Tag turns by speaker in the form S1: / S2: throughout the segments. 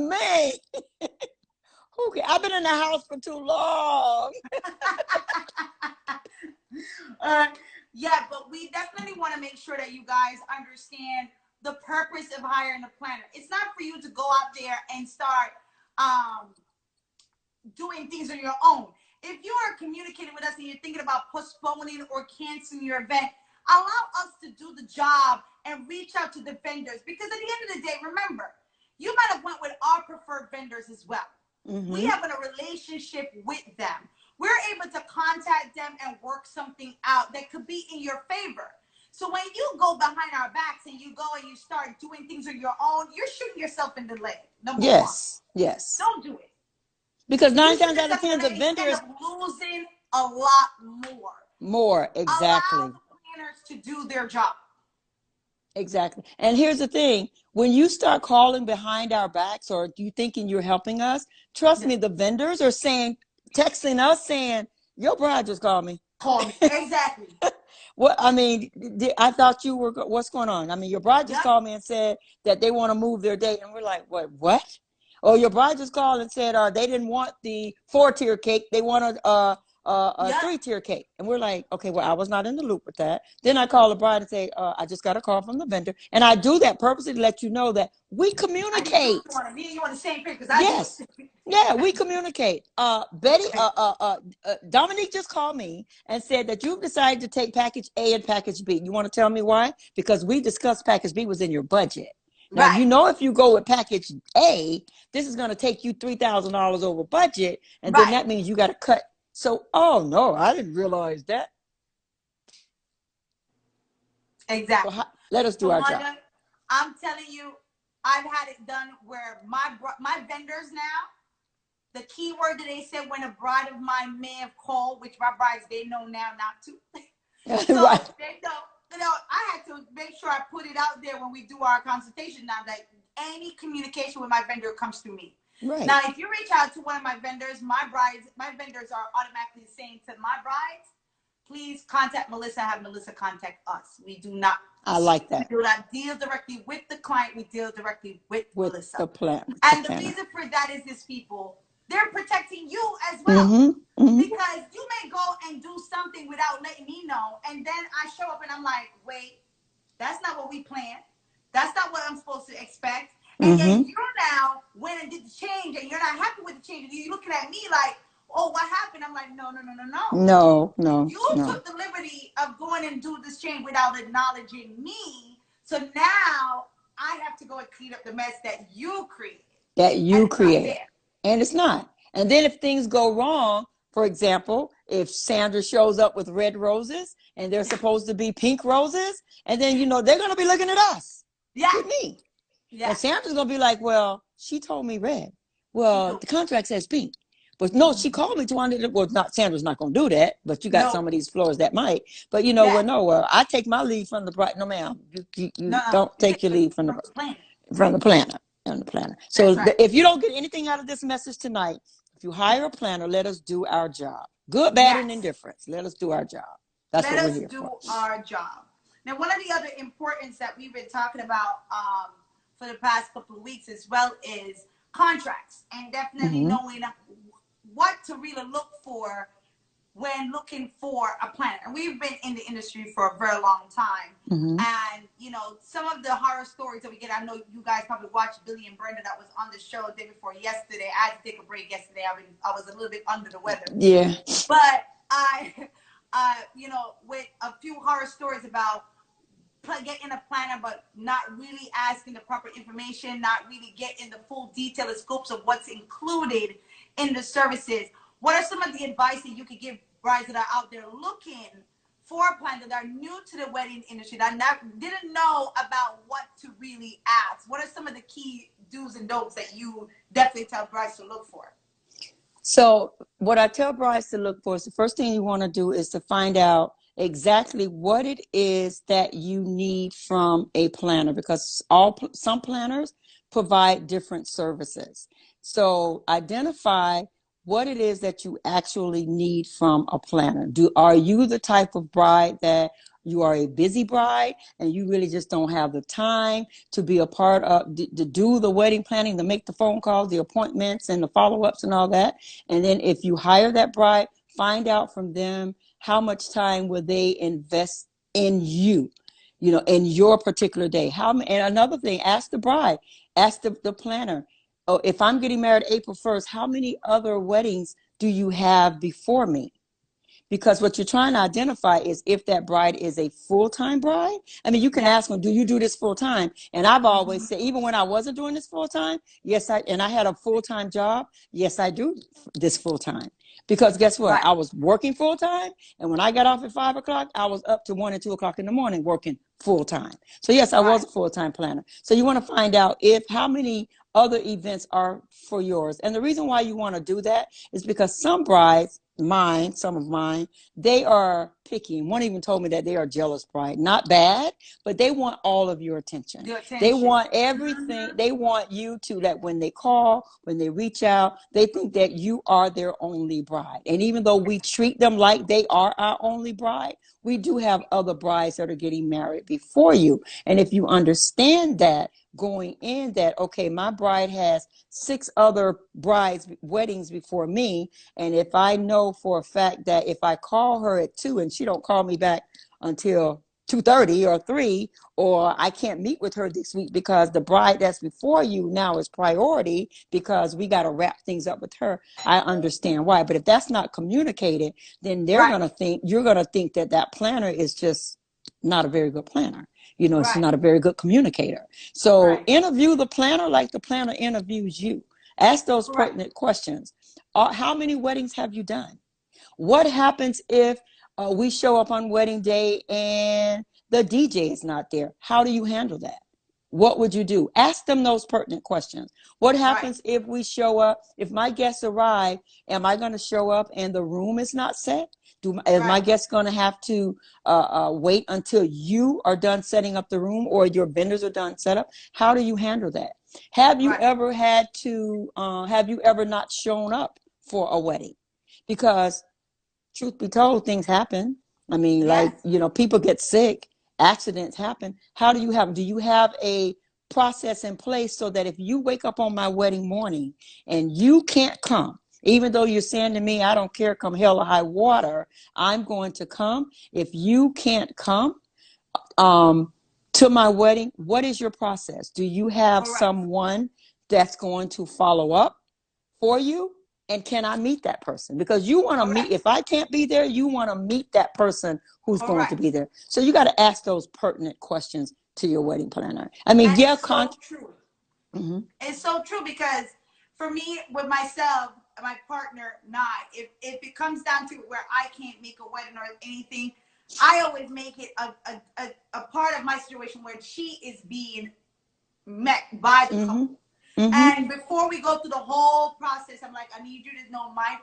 S1: me. Okay, I've been in the house for too long.
S2: Yeah, but we definitely want to make sure that you guys understand the purpose of hiring a planner. It's not for you to go out there and start doing things on your own. If you are communicating with us and you're thinking about postponing or canceling your event, allow us to do the job and reach out to the vendors. Because at the end of the day, remember, you might have went with our preferred vendors as well. We have a relationship with them. We're able to contact them and work something out that could be in your favor. So when you go behind our backs and you go and you start doing things on your own, you're shooting yourself in the leg. Number one.
S1: Yes.
S2: Don't do it.
S1: Because 9
S2: You shoot
S1: times out of
S2: yourself in
S1: 10,
S2: the
S1: the
S2: leg, you end
S1: vendors
S2: up losing a lot more.
S1: more, exactly.
S2: Allow the planners to do their job.
S1: Exactly. And here's the thing. When you start calling behind our backs or you thinking you're helping us, trust me, the vendors are texting us saying, your bride just called me.
S2: Call me. Exactly.
S1: Well, I mean, I thought you were, what's going on? I mean, your bride just called me and said that they want to move their date. And we're like, what? Or your bride just called and said they didn't want the 4-tier cake. They wanted a 3-tier cake. And we're like, okay, well, I was not in the loop with that. Then I call the bride and say, I just got a call from the vendor. And I do that purposely to let you know that we communicate.
S2: Me and you on the same page.
S1: Yes. Yeah, we communicate. Dominique just called me and said that you've decided to take package A and package B. You want to tell me why? Because we discussed package B was in your budget. Now, you know, if you go with package A, this is going to take you $3,000 over budget. And then that means you got to cut. So, oh, no, I didn't realize that.
S2: Exactly.
S1: So let us do our job.
S2: I'm telling you, I've had it done where my vendors now, the keyword that they said when a bride of mine may have called, which my brides, they know now not to. So
S1: Right.
S2: they know. You know, I had to make sure I put it out there when we do our consultation now that any communication with my vendor comes through me.
S1: Right.
S2: Now, if you reach out to one of my vendors, my vendors are automatically saying to my brides, please contact Melissa, have Melissa contact us. We do not.
S1: I like that.
S2: We do not deal directly with the client. We deal directly with Melissa.
S1: The plan.
S2: And the reason for that is this, people, they're protecting you as well. Because you may go and do something without letting me know. And then I show up and I'm like, wait, that's not what we planned. That's not what I'm supposed to expect. And then you now went and did the change and you're not happy with the change. You're looking at me like, oh, what happened? I'm like, no. You took the liberty of going and do this change without acknowledging me. So now I have to go and clean up the mess that you created.
S1: And it's not. And then if things go wrong, for example, if Sandra shows up with red roses and they're supposed to be pink roses, and then, you know, they're going to be looking at us. With me. And Sandra's going to be like, well, she told me red. Well, the contract says pink. But no, she called me Tawanda. Well, Sandra's not going to do that, but you got some of these floors that might. But, you know, I take my lead from the bride. No, ma'am, you don't take your lead from the planner. So if you don't get anything out of this message tonight, if you hire a planner, let us do our job. Good, bad, and indifference. Let us do our job. That's what we're here for. Let us do
S2: our job. Now, one of the other importance that we've been talking about for the past couple of weeks as well is contracts and definitely knowing what to really look for when looking for a planner. And we've been in the industry for a very long time. And, you know, some of the horror stories that we get, I know you guys probably watched Billy and Brenda that was on the show the day before yesterday. I had to take a break yesterday. I was a little bit under the weather.
S1: Yeah.
S2: But you know, with a few horror stories about getting a planner, but not really asking the proper information, not really getting the full detail and scopes of what's included in the services. What are some of the advice that you could give brides that are out there looking for a planner, that are new to the wedding industry, that didn't know about what to really ask? What are some of the key do's and don'ts that you definitely tell brides to look for?
S1: So what I tell brides to look for is the first thing you want to do is to find out exactly what it is that you need from a planner, because some planners provide different services. So identify what it is that you actually need from a planner. Are you the type of bride that you are a busy bride and you really just don't have the time to be a part of, to do the wedding planning, to make the phone calls, the appointments and the follow-ups and all that? And then if you hire that bride, find out from them how much time will they invest in you, in your particular day. And another thing, ask the bride, ask the planner, oh, if I'm getting married April 1st, how many other weddings do you have before me? Because what you're trying to identify is if that bride is a full-time bride. I mean, you can ask them, do you do this full-time? And I've always said, even when I wasn't doing this full-time, yes, and I had a full-time job, yes, I do this full-time. Because guess what? Right. I was working full-time, and when I got off at 5 o'clock, I was up to 1 and 2 o'clock in the morning working full-time. So yes, I was a full-time planner. So you want to find out how many other events are for yours. And the reason why you want to do that is because some brides, some of mine, they are picky. One even told me that they are jealous bride. Not bad, but they want all of your attention. They want everything. They want you to, that when they call, when they reach out, they think that you are their only bride. And even though we treat them like they are our only bride, we do have other brides that are getting married before you. And if you understand that going in, that, okay, my bride has 6 other brides weddings before me, and if I know for a fact that if I call her at 2 and she don't call me back until 2:30 or 3, or I can't meet with her this week because the bride that's before you now is priority because we got to wrap things up with her, I understand why. But if that's not communicated, then you're going to think that that planner is just not a very good planner. It's not a very good communicator. So interview the planner like the planner interviews you. Ask those pertinent questions. How many weddings have you done? What happens if we show up on wedding day and the DJ is not there? How do you handle that? What would you do? Ask them those pertinent questions. What happens if we show up, if my guests arrive, am I going to show up and the room is not set? Is my guest going to have to wait until you are done setting up the room or your vendors are done set up? How do you handle that? Have you ever have you ever not shown up for a wedding? Because truth be told, things happen. I mean, people get sick, accidents happen. Do you have a process in place so that if you wake up on my wedding morning and you can't come, even though you're saying to me, I don't care, come hell or high water, I'm going to come. If you can't come to my wedding, what is your process? Do you have someone that's going to follow up for you? And can I meet that person? Because you want to meet, if I can't be there, you want to meet that person who's going to be there. So you got to ask those pertinent questions to your wedding planner. I mean,
S2: so true. Mm-hmm. It's so true because for me, with myself, my partner, if it comes down to where I can't make a wedding or anything, I always make it a part of my situation where she is being met by the couple. Mm-hmm. And before we go through the whole process, I'm like, I need you to know my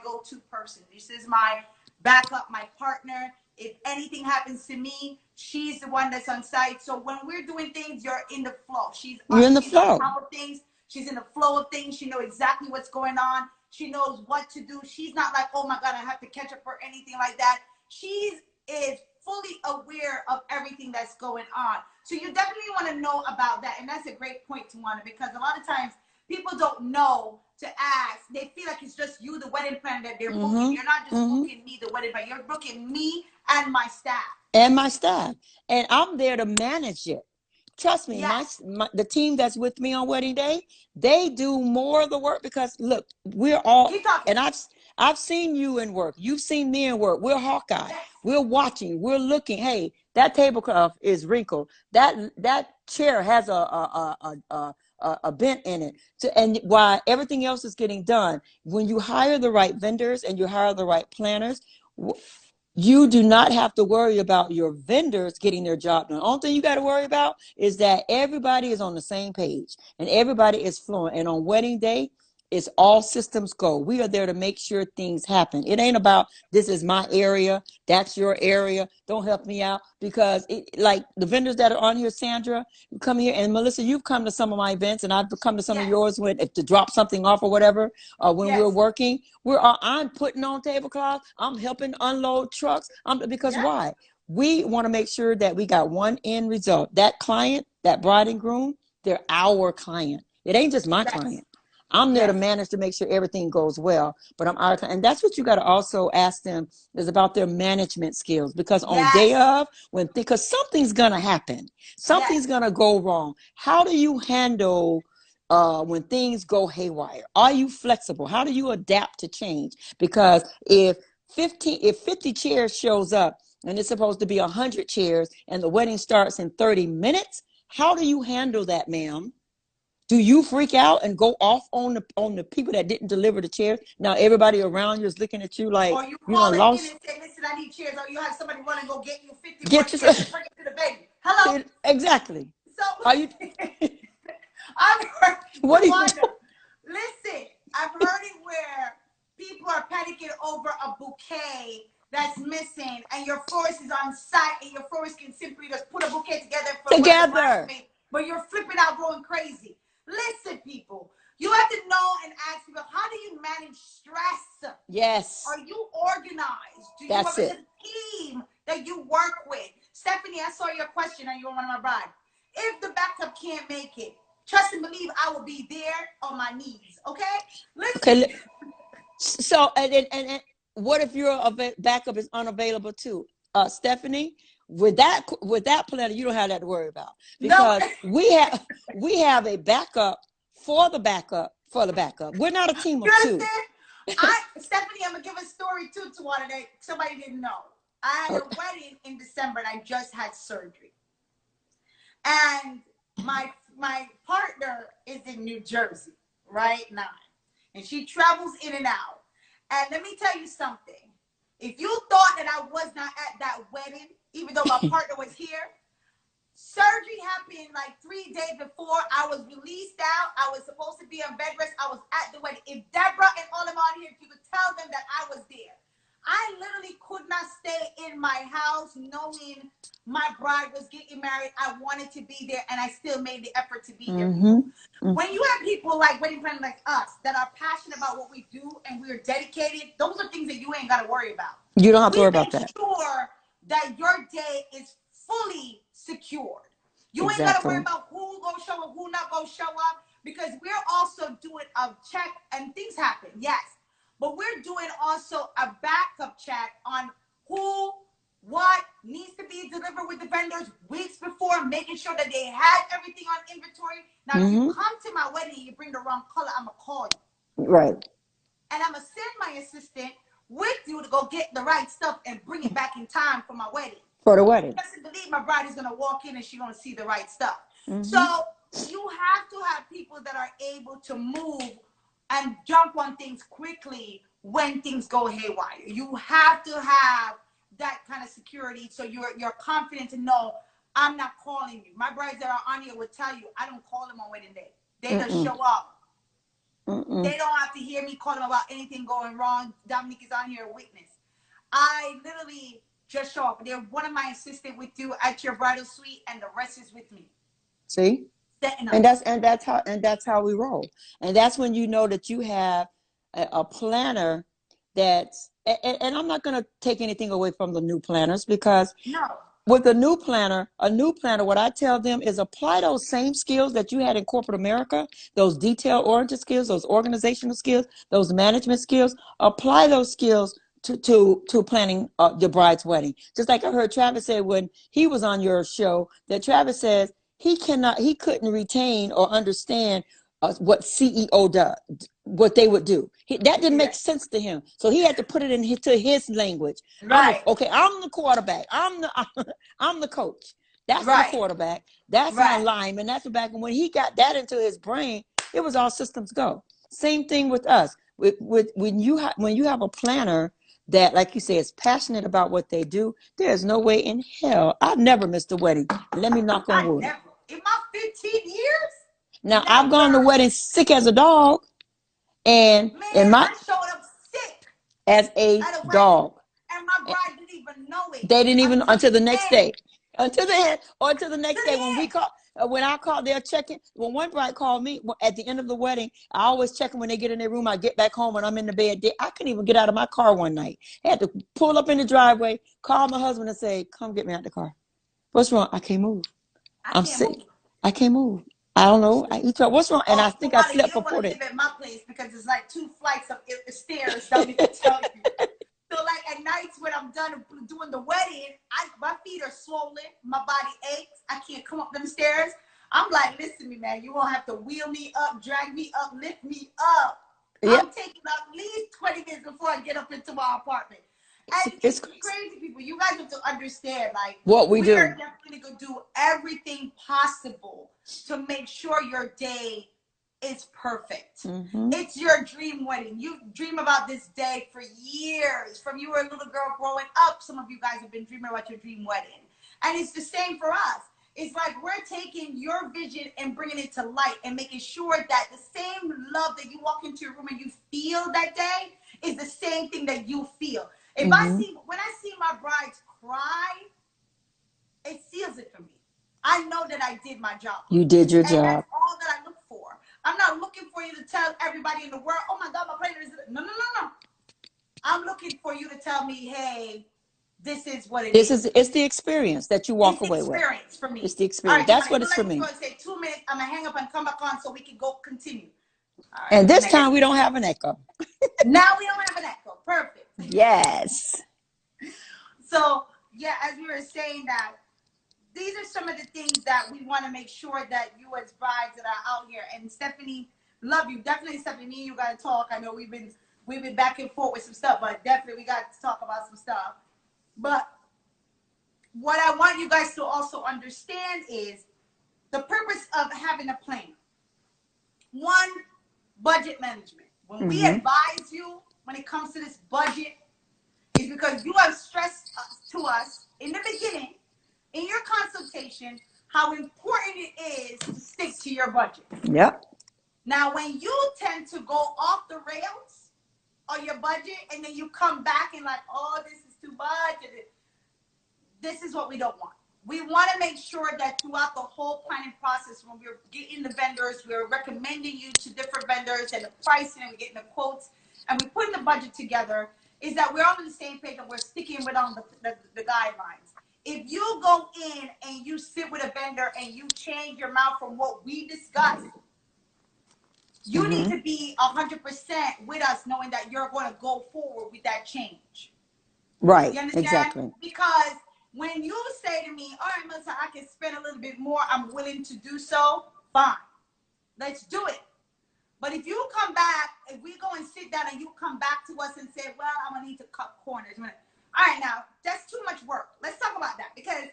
S2: go-to person. This is my backup, my partner. If anything happens to me, she's the one that's on site. So when we're doing things, you're in the flow.
S1: You're in the flow.
S2: On top of things. She's in the flow of things. She knows exactly what's going on. She knows what to do. She's not like, oh my God, I have to catch up or anything like that. She is fully aware of everything that's going on. So you definitely want to know about that. And that's a great point, Tawanda, because a lot of times people don't know to ask. They feel like it's just you, the wedding planner, that they're booking. You're not just booking me, the wedding planner. You're booking me and my staff.
S1: And I'm there to manage it. Trust me, the team that's with me on wedding day, they do more of the work because look, we're all, and I've seen you in work. You've seen me in work. We're Hawkeye. Yes. We're watching. We're looking. Hey, that tablecloth is wrinkled. That chair has a bent in it. So, and while everything else is getting done, when you hire the right vendors and you hire the right planners, you do not have to worry about your vendors getting their job done. The only thing you got to worry about is that everybody is on the same page and everybody is flowing. And on wedding day, it's all systems go. We are there to make sure things happen. It ain't about this is my area, that's your area, don't help me out. Because like the vendors that are on here, Sandra, you come here, and Melissa, you've come to some of my events, and I've come to some of yours when to drop something off or whatever, when we're working. I'm putting on tablecloths, I'm helping unload trucks. Because why? We want to make sure that we got one end result. That client, that bride and groom, they're our client. It ain't just my client. I'm there to manage to make sure everything goes well, but I'm our client. And that's what you got to also ask them, is about their management skills. Because on day of, because something's going to happen, something's going to go wrong. How do you handle when things go haywire? Are you flexible? How do you adapt to change? Because if 50 chairs shows up, and it's supposed to be 100 chairs, and the wedding starts in 30 minutes, how do you handle that, ma'am? Do you freak out and go off on the people that didn't deliver the chairs? Now everybody around you is looking at you like,
S2: or you call it in and say, listen, I need chairs, or you have somebody run and go get you 50 more chairs and bring it to the baby. Hello?
S1: Exactly.
S2: So
S1: are you
S2: I've heard,
S1: what do you
S2: listen, I've heard it where people are panicking over a bouquet that's missing, and your florist is on site, and your florist can simply just put a bouquet together for but you're flipping out, going crazy. Listen, people, you have to know and ask people, how do you manage stress?
S1: Yes.
S2: Are you organized? Do you have a team that you work with? Stephanie, I saw your question, and you're one of my bride. If the backup can't make it, trust and believe I will be there on my knees. Okay? Listen.
S1: Okay. So, and what if your backup is unavailable too? Stephanie, with that planner, you don't have that to worry about, because we have a backup for the backup for the backup. We're not a team of two.
S2: Stephanie, I'm gonna give a story too, Tawanda, that somebody didn't know. I had a wedding in December, and I just had surgery, and my partner is in New Jersey right now, and she travels in and out. And let me tell you something. If you thought that I was not at that wedding, even though my partner was here, surgery happened like 3 days before. I was released out. I was supposed to be on bed rest. I was at the wedding. If Deborah and all of them on here, if you could tell them that I was there. I literally could not stay in my house knowing my bride was getting married. I wanted to be there, and I still made the effort to be there. When you have people like wedding planners like us that are passionate about what we do and we're dedicated, those are things that you ain't got to worry about.
S1: You don't have to worry about that.
S2: Make sure that your day is fully secured. You ain't got to worry about who gonna show up, who not gonna show up, because we're also doing a check, and things happen, yes. But we're doing also a backup check on who, what needs to be delivered with the vendors weeks before, making sure that they had everything on inventory. Now, if you come to my wedding and you bring the wrong color, I'm going to call you.
S1: Right.
S2: And I'm going to send my assistant with you to go get the right stuff and bring it back in time for my wedding.
S1: For the wedding.
S2: I doesn't believe my bride is going to walk in and she's going to see the right stuff. So you have to have people that are able to move and jump on things quickly when things go haywire. You have to have that kind of security, so you're confident to know I'm not calling you. My brides that are on here will tell you I don't call them on wedding day. They just show up. They don't have to hear me call them about anything going wrong. Dominique is on here a witness. I literally just show up. They're one of my assistants with you at your bridal suite, and the rest is with me.
S1: See? And that's how we roll. And that's when you know that you have a planner that's, and I'm not going to take anything away from the new planners, because with a new planner, what I tell them is apply those same skills that you had in corporate America, those detail-oriented skills, those organizational skills, those management skills. Apply those skills to planning your bride's wedding. Just like I heard Travis say when he was on your show, that Travis says he couldn't retain or understand what CEO does, what they would do. That didn't make sense to him, so he had to put it into his language.
S2: Right.
S1: I'm the quarterback. I'm the coach. That's the quarterback. That's my lineman. That's the back. And when he got that into his brain, it was all systems go. Same thing with us. When you have a planner that, like you say, is passionate about what they do, there's no way in hell I've never missed a wedding. Let me knock on wood.
S2: In my 15 years?
S1: Now, I've gone to weddings sick as a dog, And
S2: Man,
S1: in my
S2: I showed up sick
S1: as a
S2: at a wedding,
S1: dog.
S2: and my bride didn't even know it.
S1: They didn't even until the next day.
S2: To
S1: Until the next day
S2: the
S1: when we
S2: end.
S1: call, when I called, they're checking. When one bride called me at the end of the wedding, I always check them when they get in their room. I get back home and I'm in the bed. I couldn't even get out of my car one night. I had to pull up in the driveway, call my husband and say, "Come get me out the car." What's wrong? I can't move.
S2: I
S1: I'm
S2: can't
S1: sick.
S2: move.
S1: I can't move. I don't know. What's wrong? And I
S2: Oh,
S1: think I
S2: Tawanda, you
S1: slept for
S2: don't want
S1: 4
S2: to
S1: days.
S2: live at my place because it's like 2 flights of stairs. Don't even tell you. So like at nights when I'm done doing the wedding, my feet are swollen, my body aches, I can't come up them stairs. I'm like, listen to me, man, you won't have to wheel me up, drag me up, lift me up.
S1: Yeah,
S2: I'm taking at least 20 minutes before I get up into my apartment. And
S1: it's
S2: it's
S1: crazy.
S2: crazy, people. You guys have to understand, like,
S1: What we
S2: we are
S1: do.
S2: definitely going to do everything possible to make sure your day is perfect.
S1: Mm-hmm.
S2: It's your dream wedding. You dream about this day for years. From you were a little girl growing up, some of you guys have been dreaming about your dream wedding. And it's the same for us. It's like we're taking your vision and bringing it to light and making sure that the same love that you walk into your room and you feel that day is the same thing that you feel. When I see my brides cry, it seals it for me. I know that I did my job.
S1: You did your
S2: And
S1: job.
S2: that's all that I look for. I'm not looking for you to tell everybody in the world, oh my God, my planner is... No. I'm looking for you to tell me, hey, this is what it is.
S1: It's the experience that you walk away with.
S2: It's the experience for me.
S1: It's the
S2: All
S1: experience.
S2: right,
S1: That's
S2: Tawanda,
S1: what
S2: you
S1: it's
S2: let
S1: for
S2: me
S1: me.
S2: go and say 2 minutes. I'm going to hang up and come back on so we can go continue. All right.
S1: And this time we don't have an echo.
S2: Now we don't have an echo. Perfect.
S1: Yes.
S2: So, yeah, as we were saying that, these are some of the things that we want to make sure that you as brides that are out here. And Stephanie, love you. Definitely, Stephanie, me and you got to talk. I know we've been back and forth with some stuff, but definitely we got to talk about some stuff. But what I want you guys to also understand is the purpose of having a plan. One, budget management. When we advise you when it comes to this budget, is because you have stressed to us in the beginning, in your consultation, how important it is to stick to your budget.
S1: Yep.
S2: Now, when you tend to go off the rails on your budget and then you come back and like, oh, this is too much, this is what we don't want. We want to make sure that throughout the whole planning process, when we're getting the vendors, we're recommending you to different vendors and the pricing and we're getting the quotes and we're putting the budget together, is that we're all on the same page and we're sticking with on the guidelines. If you go in and you sit with a vendor and you change your mouth from what we discussed, you need to be 100% with us knowing that you're going to go forward with that change.
S1: Right.
S2: You understand?
S1: Exactly.
S2: Because when you say to me, all right, Melissa, I can spend a little bit more, I'm willing to do so, fine. Let's do it. But if you come back, if we go and sit down and you come back to us and say, well, I'm going to need to cut corners. All right, now, that's too much work. Let's talk about that because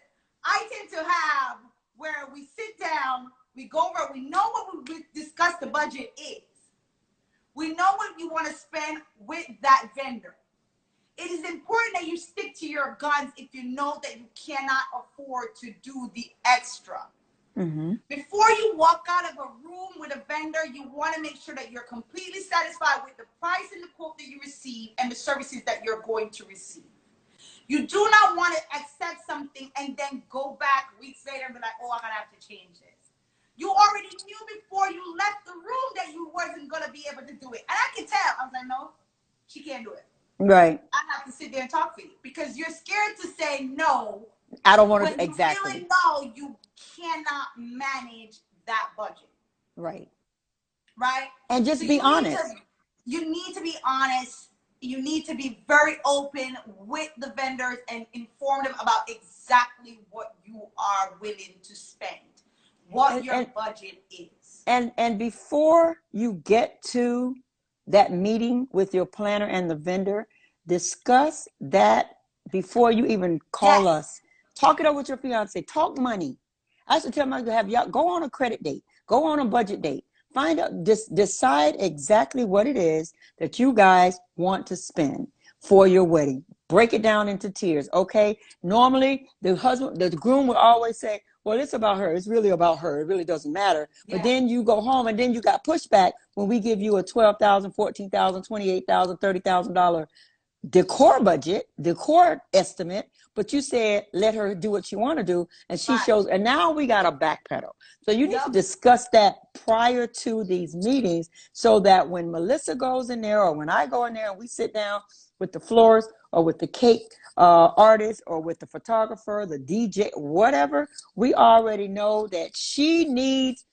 S2: I tend to have where we sit down, we go over, we know what we discuss the budget is. We know what you want to spend with that vendor. It is important that you stick to your guns if you know that you cannot afford to do the extra. Before you walk out of a room with a vendor, you want to make sure that you're completely satisfied with the price and the quote that you receive and the services that you're going to receive. You do not want to accept something and then go back weeks later and be like, oh, I'm going to have to change this. You already knew before you left the room that you wasn't going to be able to do it. And I can tell. I was like, no, she can't do it.
S1: Right.
S2: I have to sit there and talk for you because you're scared to say no.
S1: I don't want to.
S2: When
S1: Exactly.
S2: you really know you cannot manage that budget.
S1: Right.
S2: Right.
S1: And just be honest.
S2: You need to be honest. You need to be very open with the vendors and inform them about exactly what you are willing to spend, what your budget is.
S1: And before you get to that meeting with your planner and the vendor, discuss that before you even call us. Talk it over with your fiance. Talk money. I should tell my to have y'all go on a credit date. Go on a budget date. Find out, decide exactly what it is that you guys want to spend for your wedding. Break it down into tiers, okay? Normally, the groom will always say, well, it's about her. It's really about her. It really doesn't matter. But then you go home and then you got pushback when we give you a $12,000, $14,000, $28,000, $30,000 decor budget, decor estimate, but you said let her do what she want to do, and she shows, and now we got a backpedal. So you need to discuss that prior to these meetings, so that when Melissa goes in there, or when I go in there, and we sit down with the florist or with the cake artist or with the photographer, the DJ, whatever, we already know that she needs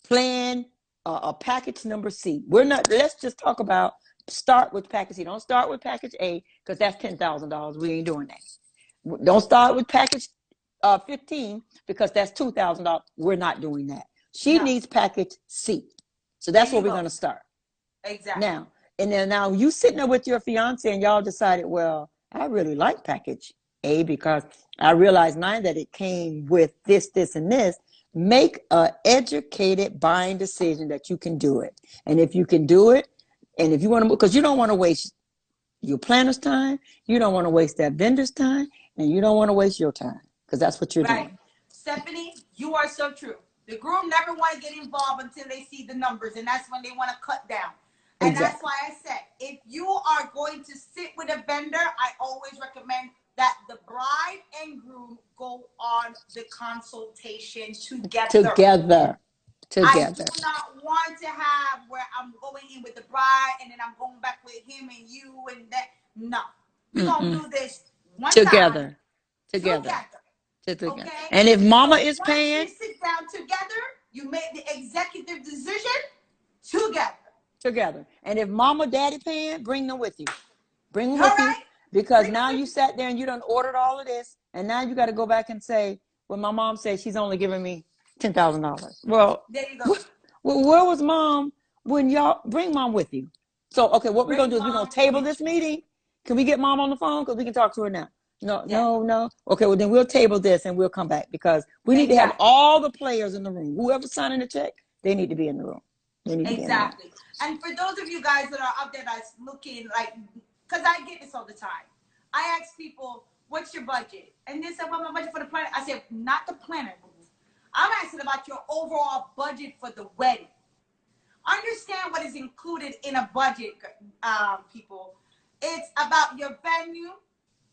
S1: plan a package number C. We're not. Let's just talk about. Start with package C. Don't start with package A, because that's $10,000. We ain't doing that. Don't start with package 15, because that's $2,000. We're not doing that. She needs package C. So that's where we're going to start.
S2: Exactly.
S1: Now, and then now you sitting there with your fiance and y'all decided, well, I really like package A because I realized now that it came with this, this, and this. Make an educated buying decision that you can do it. And if you can do it, and if you want to, because you don't want to waste your planner's time, you don't want to waste that vendor's time, and you don't want to waste your time, because that's what you're doing.
S2: Stephanie, you are so true. The groom never want to get involved until they see the numbers, and that's when they want to cut down. And that's why I said, if you are going to sit with a vendor, I always recommend that the bride and groom go on the consultation together. I do not want to have where I'm going in with the bride and then I'm going back with him and you and that. No, we're going to do this one time. Together. Okay?
S1: And if mama is paying.
S2: Once you sit down together, you make the executive decision together.
S1: And if mama, daddy paying, bring them with you. Bring them with you. Because now you sat there and you done ordered all of this. And now you got to go back and say, well, my mom said she's only giving me $10,000. Well,
S2: there you go.
S1: Where was mom when y'all bring mom with you? So, okay, what we're going to do is we're going to table this meeting. Can we get mom on the phone? Because we can talk to her now. No. Okay, well, then we'll table this and we'll come back, because we need to have all the players in the room. Whoever's signing the check, they need to be in the room. They need to be in the room.
S2: And for those of you guys that are out there that's looking like, because I get this all the time. I ask people, what's your budget? And they say, what's my budget for the planner? I said, not the planner. I'm asking about your overall budget for the wedding. Understand what is included in a budget, people. It's about your venue,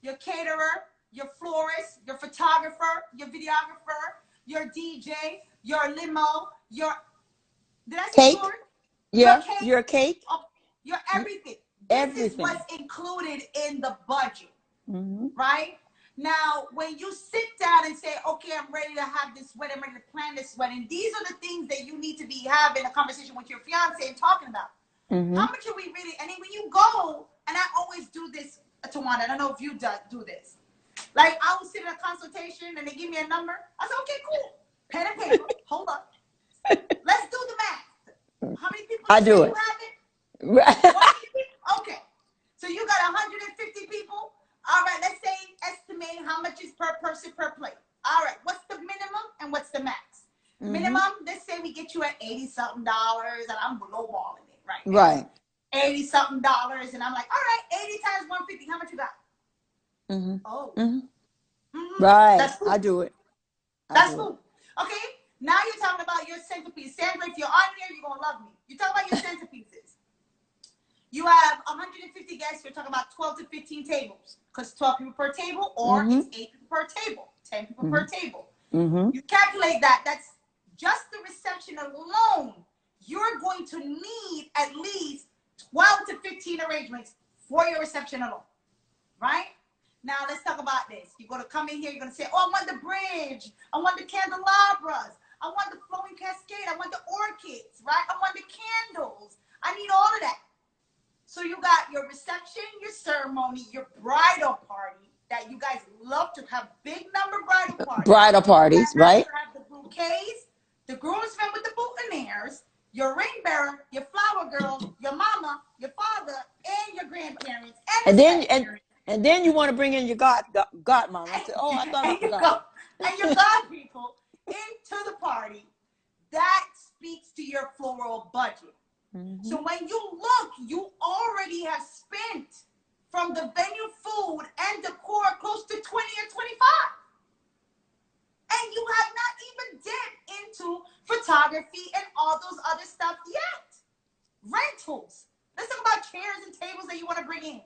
S2: your caterer, your florist, your photographer, your videographer, your DJ, your limo, your
S1: cake. Your cake.
S2: Your everything. This is what's included in the budget, right? Now, when you sit down and say, okay, I'm ready to have this wedding, I'm ready to plan this wedding, these are the things that you need to be having a conversation with your fiance and talking about. How much are we really, and then when you go, and I always do this, Tawanda, I don't know if you do this. Like, I will sit in a consultation and they give me a number. I said, okay, cool. Pen and paper, hold up. Let's do the math. How many people
S1: I do it.
S2: You have it? Okay. So you got 150 people. All right, let's say estimate how much is per person per plate. All right, what's the minimum and what's the max? Minimum, let's say we get you at $80-something, and I'm lowballing it, right?
S1: Right.
S2: $80-something, and I'm like, all right, 80 times 150, how much you got?
S1: Right.
S2: That's cool.
S1: I do it.
S2: That's cool. Okay, now you're talking about your centerpiece. Sandra, if you're on here, you're going to love me. You talk about your centerpieces. You have 150 guests. You're talking about 12 to 15 tables, because 12 people per table, or it's 8 people per table, 10 people per table. You calculate that. That's just the reception alone. You're going to need at least 12 to 15 arrangements for your reception alone, right? Now let's talk about this. You're going to come in here. You're going to say, oh, I want the bridge. I want the candelabras. I want the flowing cascade. I want the orchids, right? I want the candles. I need all of that. So you got your reception, your ceremony, your bridal party that you guys love to have, big number bridal parties.
S1: Bridal parties, right?
S2: You have the bouquets, the groomsmen with the boutonnieres, your ring bearer, your flower girls, your mama, your father, and your grandparents. And
S1: then you want to bring in your godmama. I said, oh, I thought I forgot.
S2: And your god people into the party. That speaks to your floral budget. So when you look, you already have spent from the venue, food, and decor close to 20 or 25. And and you have not even dipped into photography and all those other stuff yet. Rentals. Let's talk about chairs and tables that you want to bring in.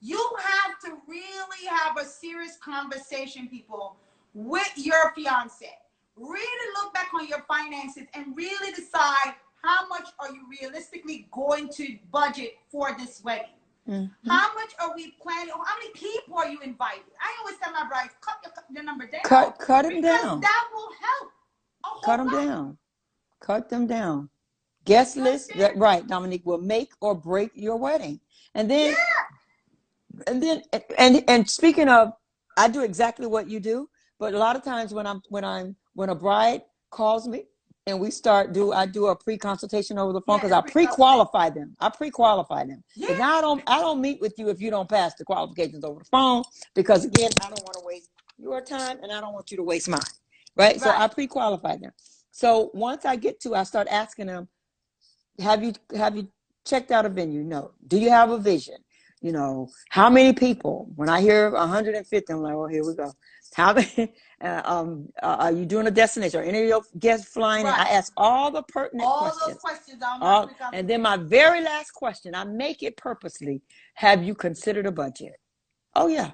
S2: You have to really have a serious conversation, people, with your fiance. Really look back on your finances and really decide how much are you realistically going to budget for this wedding. Mm-hmm. How much are we planning? How many people are you inviting? I always tell my brides, cut your number down.
S1: Cut them
S2: because
S1: down.
S2: That will help.
S1: Cut them down. Cut them down. Guest list, right, Dominique, will make or break your wedding. And then, and speaking of, I do exactly what you do. But a lot of times when a bride calls me and I do a pre-consultation over the phone because I pre-qualify them. Yeah. Now I don't meet with you if you don't pass the qualifications over the phone, because again, I don't want to waste your time and I don't want you to waste mine. Right? So I pre-qualify them. So once I start asking them, have you checked out a venue? No. Do you have a vision? You know, how many people? When I hear 150, I'm like, well, here we go. How many? Are you doing a destination? Are any of your guests flying? Right. I ask all the pertinent questions. All those questions. And then my very last question, I make it purposely. Have you considered a budget? Oh, yeah.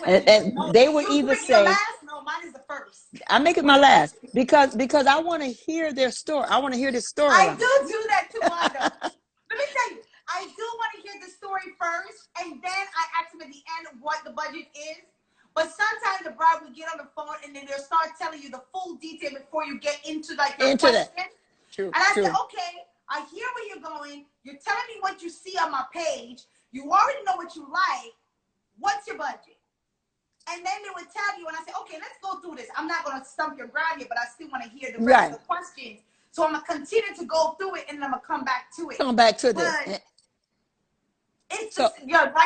S1: And they would either say,
S2: no, mine is the first.
S1: I make it my last because I want to hear their story. I want to hear this story.
S2: I do that too, Wanda. Let me tell you, I do want to hear the story first, and then I ask them at the end what the budget is. But sometimes the bride will get on the phone and then they'll start telling you the full detail before you get into your question.
S1: True.
S2: And I said, okay, I hear where you're going. You're telling me what you see on my page. You already know what you like. What's your budget? And then they would tell you, and I said, okay, let's go through this. I'm not going to stump your ground here, but I still want to hear the rest of the questions. So I'm going to continue to go through it, and then I'm going to come back to it. Like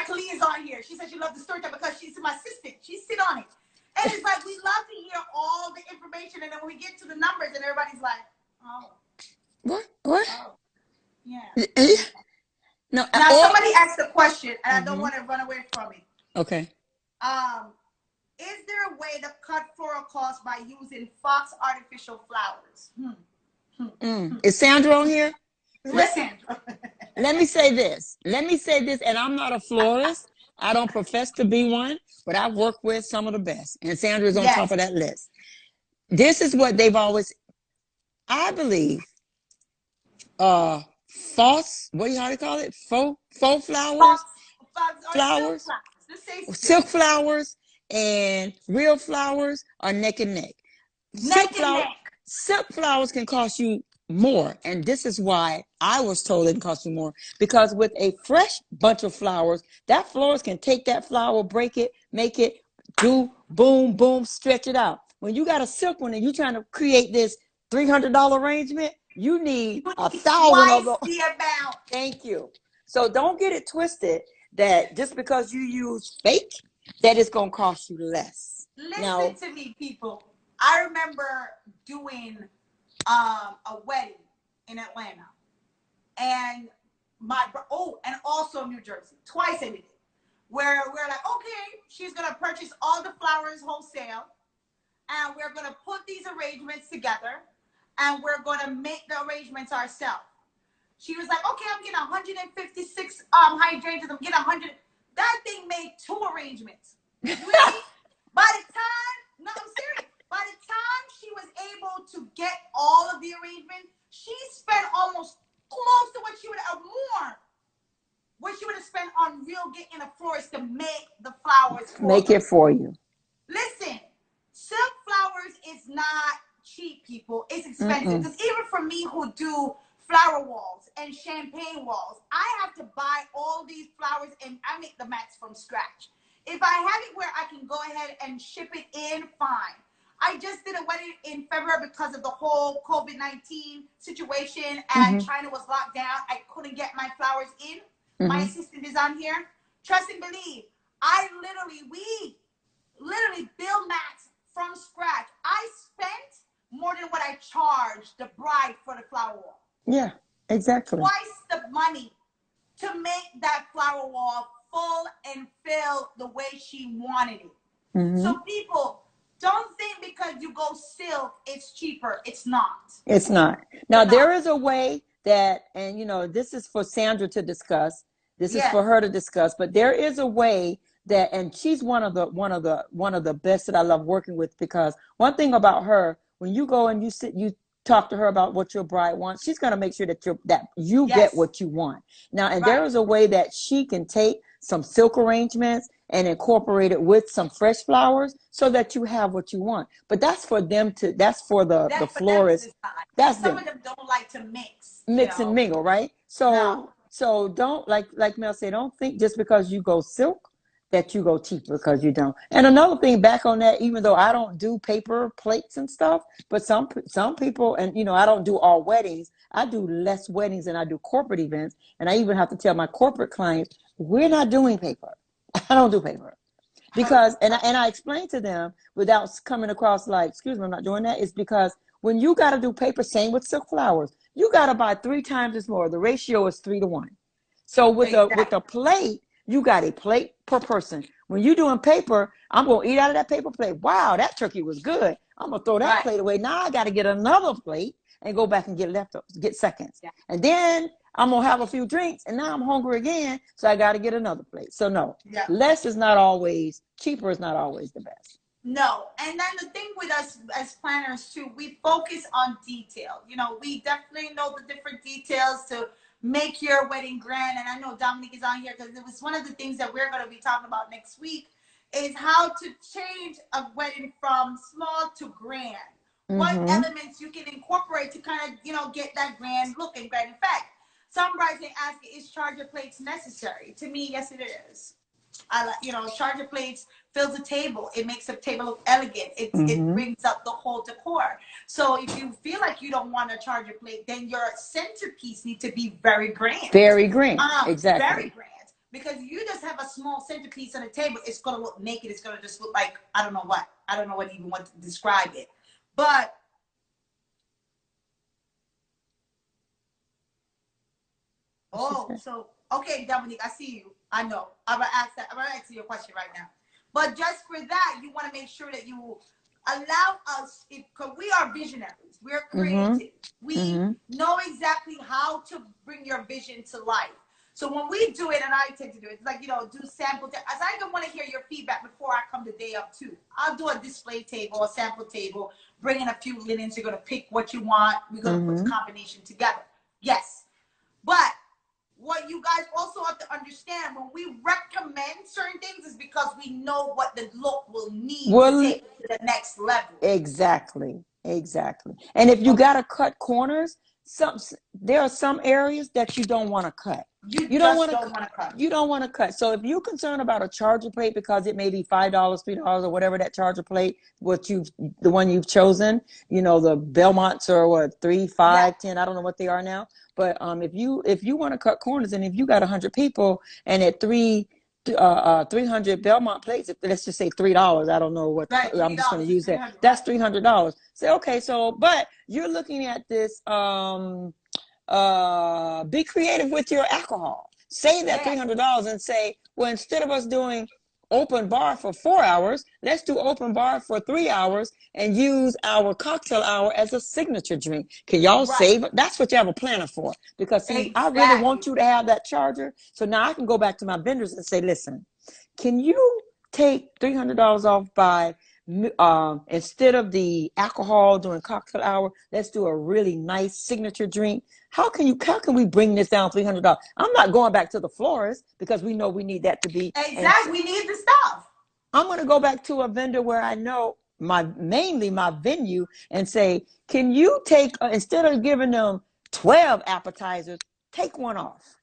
S2: Khalid is on here. She said she loved the story time because she's my assistant. She sit on it. And it's like, we love to hear all the information, and then when we get to the numbers, and everybody's like, oh.
S1: What?
S2: Oh. Yeah.
S1: No.
S2: Now, somebody asked a question, and I don't want to run away from it.
S1: Okay.
S2: Is there a way to cut floral costs by using Fox artificial flowers?
S1: Is Sandra on here?
S2: Listen.
S1: Let me say this, and I'm not a florist. I don't profess to be one, but I work with some of the best, and Sandra's on top of that list. This is what they've always, I believe, false, how do you call it? Faux flowers? Flowers? Silk flowers and real flowers are neck and neck. Silk flowers can cost you more, and this is why I was told it can cost you more, because with a fresh bunch of flowers, that florist can take that flower, break it, make it do boom, boom, stretch it out. When you got a silk one and you're trying to create this $300 arrangement, you need 1,000 of those. Thank you. So don't get it twisted that just because you use fake, that it's going to cost you less.
S2: Listen to me, people. I remember doing a wedding in Atlanta, and and also New Jersey. Twice I did it, where we're like, okay, she's gonna purchase all the flowers wholesale, and we're gonna put these arrangements together, and we're gonna make the arrangements ourselves. She was like, okay, I'm getting 156 hydrangeas. I'm getting 100. That thing made 2 arrangements. By the time, no, I'm serious. By the time she was able to get all of the arrangements, she spent almost close to what she would have spent on getting a florist to make the flowers
S1: it for you.
S2: Listen, silk flowers is not cheap, people. It's expensive. Because even for me who do flower walls and champagne walls, I have to buy all these flowers and I make the mats from scratch. If I have it where I can go ahead and ship it in, fine. I just did a wedding in February because of the whole COVID-19 situation and China was locked down. I couldn't get my flowers in. My assistant is on here. Trust and believe. We literally build mats from scratch. I spent more than what I charged the bride for the flower wall.
S1: Yeah, exactly.
S2: Twice the money to make that flower wall full and fill the way she wanted it. So people, don't think because you go silk, it's cheaper. It's not.
S1: It's not. Now, there is a way that, and this is for Sandra to discuss. This is for her to discuss, but there is a way that, and she's one of the best that I love working with, because one thing about her, when you go and you talk to her about what your bride wants, she's going to make sure that you get what you want. Now, and there is a way that she can take some silk arrangements and incorporate it with some fresh flowers so that you have what you want. But that's for them to, that's for the florist. That's
S2: some of them don't like to mix
S1: and mingle, right? So don't, like Mel said, don't think just because you go silk that you go cheaper, because you don't. And another thing back on that, even though I don't do paper plates and stuff, but some people, and I don't do all weddings. I do less weddings than I do corporate events. And I even have to tell my corporate clients, we're not doing paper. I don't do paper. Because, and I explain to them without coming across like, excuse me, I'm not doing that. It's because when you got to do paper, same with silk flowers, you got to buy 3 times as more. The ratio is 3 to 1. So with a plate, you got a plate per person. When you're doing paper, I'm going to eat out of that paper plate. Wow, that turkey was good. I'm going to throw that plate away. Now I got to get another plate and go back and get leftovers, get seconds. Yeah. And then I'm going to have a few drinks, and now I'm hungry again, so I got to get another plate. So no, less is not always, cheaper is not always the best.
S2: No. And then the thing with us as planners too, we focus on detail. We definitely know the different details to make your wedding grand. And I know Dominique is on here because it was one of the things that we're going to be talking about next week, is how to change a wedding from small to grand. What elements you can incorporate to kind of, get that grand look and grand effect. Some brides may ask, is charger plates necessary? To me, yes, it is. I like, charger plates fills the table. It makes the table look elegant. It brings up the whole decor. So if you feel like you don't want a charger plate, then your centerpiece needs to be very grand.
S1: Very grand, exactly.
S2: Very grand. Because you just have a small centerpiece on the table, it's going to look naked. It's going to just look like, I don't know what. I don't know what even want to describe it. But okay, Dominique, I see you. I know. I'm gonna ask you a question right now. But just for that, you want to make sure that you allow us, because we are visionaries, we're creative. We know exactly how to bring your vision to life. So when we do it, and I tend to do it, it's like, do sample. As I even want to hear your feedback before I come the day of too. I'll do a display table, a sample table, bring in a few linens. You're going to pick what you want. We're going to put the combination together. Yes. But what you guys also have to understand, when we recommend certain things, is because we know what the look will need to take it to the next level. Exactly.
S1: And if you got to cut corners, there are some areas that you don't want to cut. You don't want to cut. You don't want to cut. So if you're concerned about a charger plate because it may be $5, $3, or whatever that charger plate, the one you've chosen, the Belmonts are what, 3, 5, 10, I don't know what they are now. But if you want to cut corners, and if you got 100 people, and at 300 Belmont plates, let's just say $3, I don't know what, I'm just going to use that. That's $300. Say, okay, but you're looking at this, be creative with your alcohol. Save that $300 and say, well, instead of us doing open bar for 4 hours, let's do open bar for 3 hours and use our cocktail hour as a signature drink. Can y'all save it? That's what you have a planner for. Because see, I really want you to have that charger. So now I can go back to my vendors and say, listen, can you take $300 off by, instead of the alcohol during cocktail hour, let's do a really nice signature drink. How can we bring this down $300? I'm not going back to the florist because we know we need that to be.
S2: Exactly. We need the stuff.
S1: I'm going to go back to a vendor where I know mainly my venue and say, can you take, instead of giving them 12 appetizers, take one off.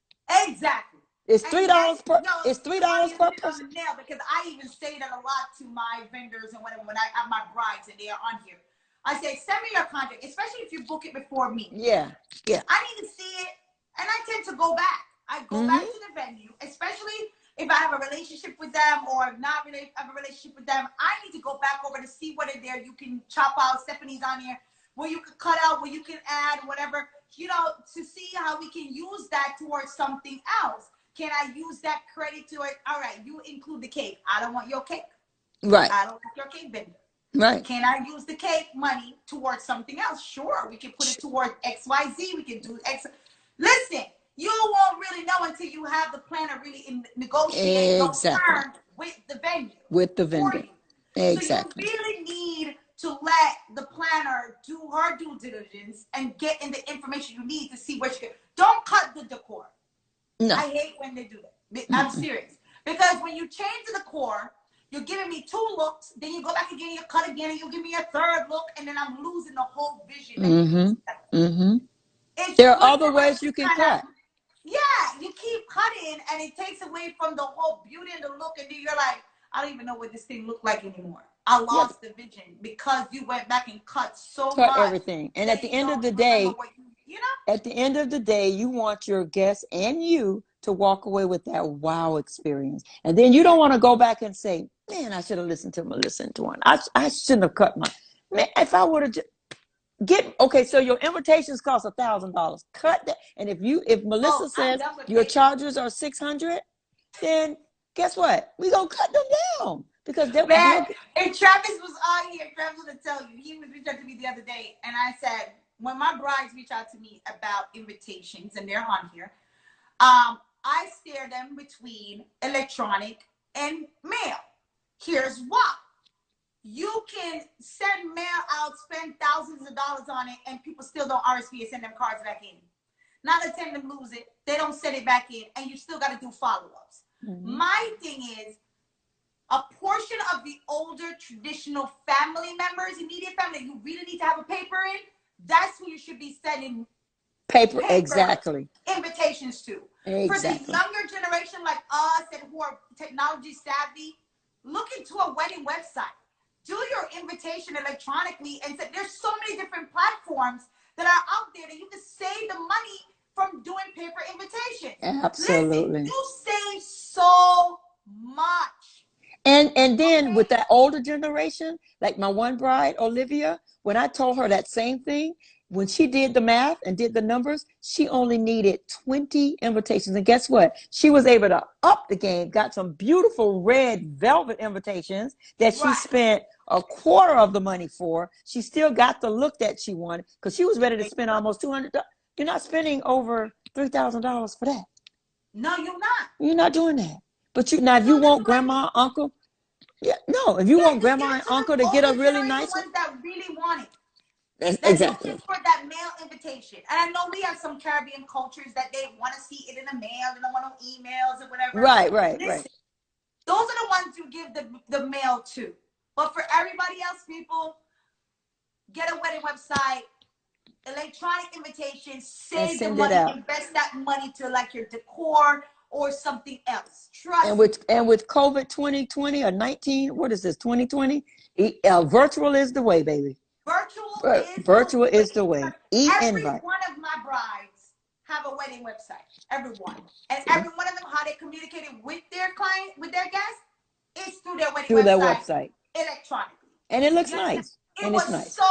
S2: Exactly.
S1: It's $3 per. It's $3 per person.
S2: Now, because I even say that a lot to my vendors and when I have my brides and they are on here, I say, send me your contract, especially if you book it before me.
S1: Yeah.
S2: I need to see it, and I tend to go back. I go back to the venue, especially if I have a relationship with them or not really have a relationship with them. I need to go back over to see what are there. You can chop out. Stephanie's on here. Where you can cut out, where you can add, whatever, to see how we can use that towards something else. Can I use that credit to it? All right, you include the cake. I don't want your cake.
S1: Right.
S2: I don't want your cake vendor.
S1: Right.
S2: Can I use the cake money towards something else? Sure, we can put it towards XYZ. We can do X. Listen, you won't really know until you have the planner really negotiate those terms with the venue.
S1: With the vendor. Exactly.
S2: So you really need to let the planner do her due diligence and get in the information you need to see where she can. Don't cut the decor. No. I hate when they do that. I'm serious. Because when you change the decor, you're giving me 2 looks, then you go back again, you cut again, and you give me a 3rd look, and then I'm losing the whole vision.
S1: There are other ways you can cut.
S2: Yeah, you keep cutting, and it takes away from the whole beauty and the look, and then you're like, I don't even know what this thing looked like anymore. I lost the vision because you went back and cut much.
S1: Everything. And at the end of the day, at the end of the day, you want your guests and you to walk away with that wow experience. And then you don't want to go back and say, man, I should have listened to Melissa and Tawanda. I shouldn't have cut my, man, if I would have okay, so your invitations cost $1,000. Cut that. And if Melissa says your charges are $600, then guess what? We gonna cut them down. Because
S2: if Travis was on here, Travis would tell you, he was reaching out to me the other day, and I said, when my brides reach out to me about invitations, and they're on here, I steer them between electronic and mail. Here's why. You can send mail out, spend thousands of dollars on it, and people still don't RSVP and send them cards back in. 9 out of 10 of them lose it. They don't send it back in, and you still got to do follow-ups. My thing is, a portion of the older traditional family members, immediate family, you really need to have a paper in, that's who you should be sending
S1: paper invitations to.
S2: For the younger generation like us and who are technology savvy, look into a wedding website. Do your invitation electronically, and there's so many different platforms that are out there that you can save the money from doing paper invitations.
S1: Absolutely.
S2: Listen, you save so much.
S1: And then with that older generation, like my one bride, Olivia, when I told her that same thing, when she did the math and did the numbers, she only needed 20 invitations. And guess what? She was able to up the game, got some beautiful red velvet invitations that she spent a quarter of the money for. She still got the look that she wanted because she was ready to spend almost $200. You're not spending over $3,000 for that.
S2: No, you're not.
S1: You're not doing that. But if you want grandma, uncle, if you want grandma and uncle to get a really nice
S2: one. The ones that really want it.
S1: That's
S2: looking for that mail invitation. And I know we have some Caribbean cultures that they want to see it in the mail. They don't want no emails or whatever.
S1: Right.
S2: Those are the ones you give the mail to. But for everybody else, people, get a wedding website, electronic invitations, save the money, invest that money to like your decor or something else. Trust.
S1: And with COVID 2020 or 19, what is this, 2020? Virtual is the way, baby. Virtual is the way.
S2: Every one of my brides have a wedding website. Everyone. And every one of them, how they communicated with their client, with their guests, is through their wedding website. Electronically.
S1: And it looks nice.
S2: It was so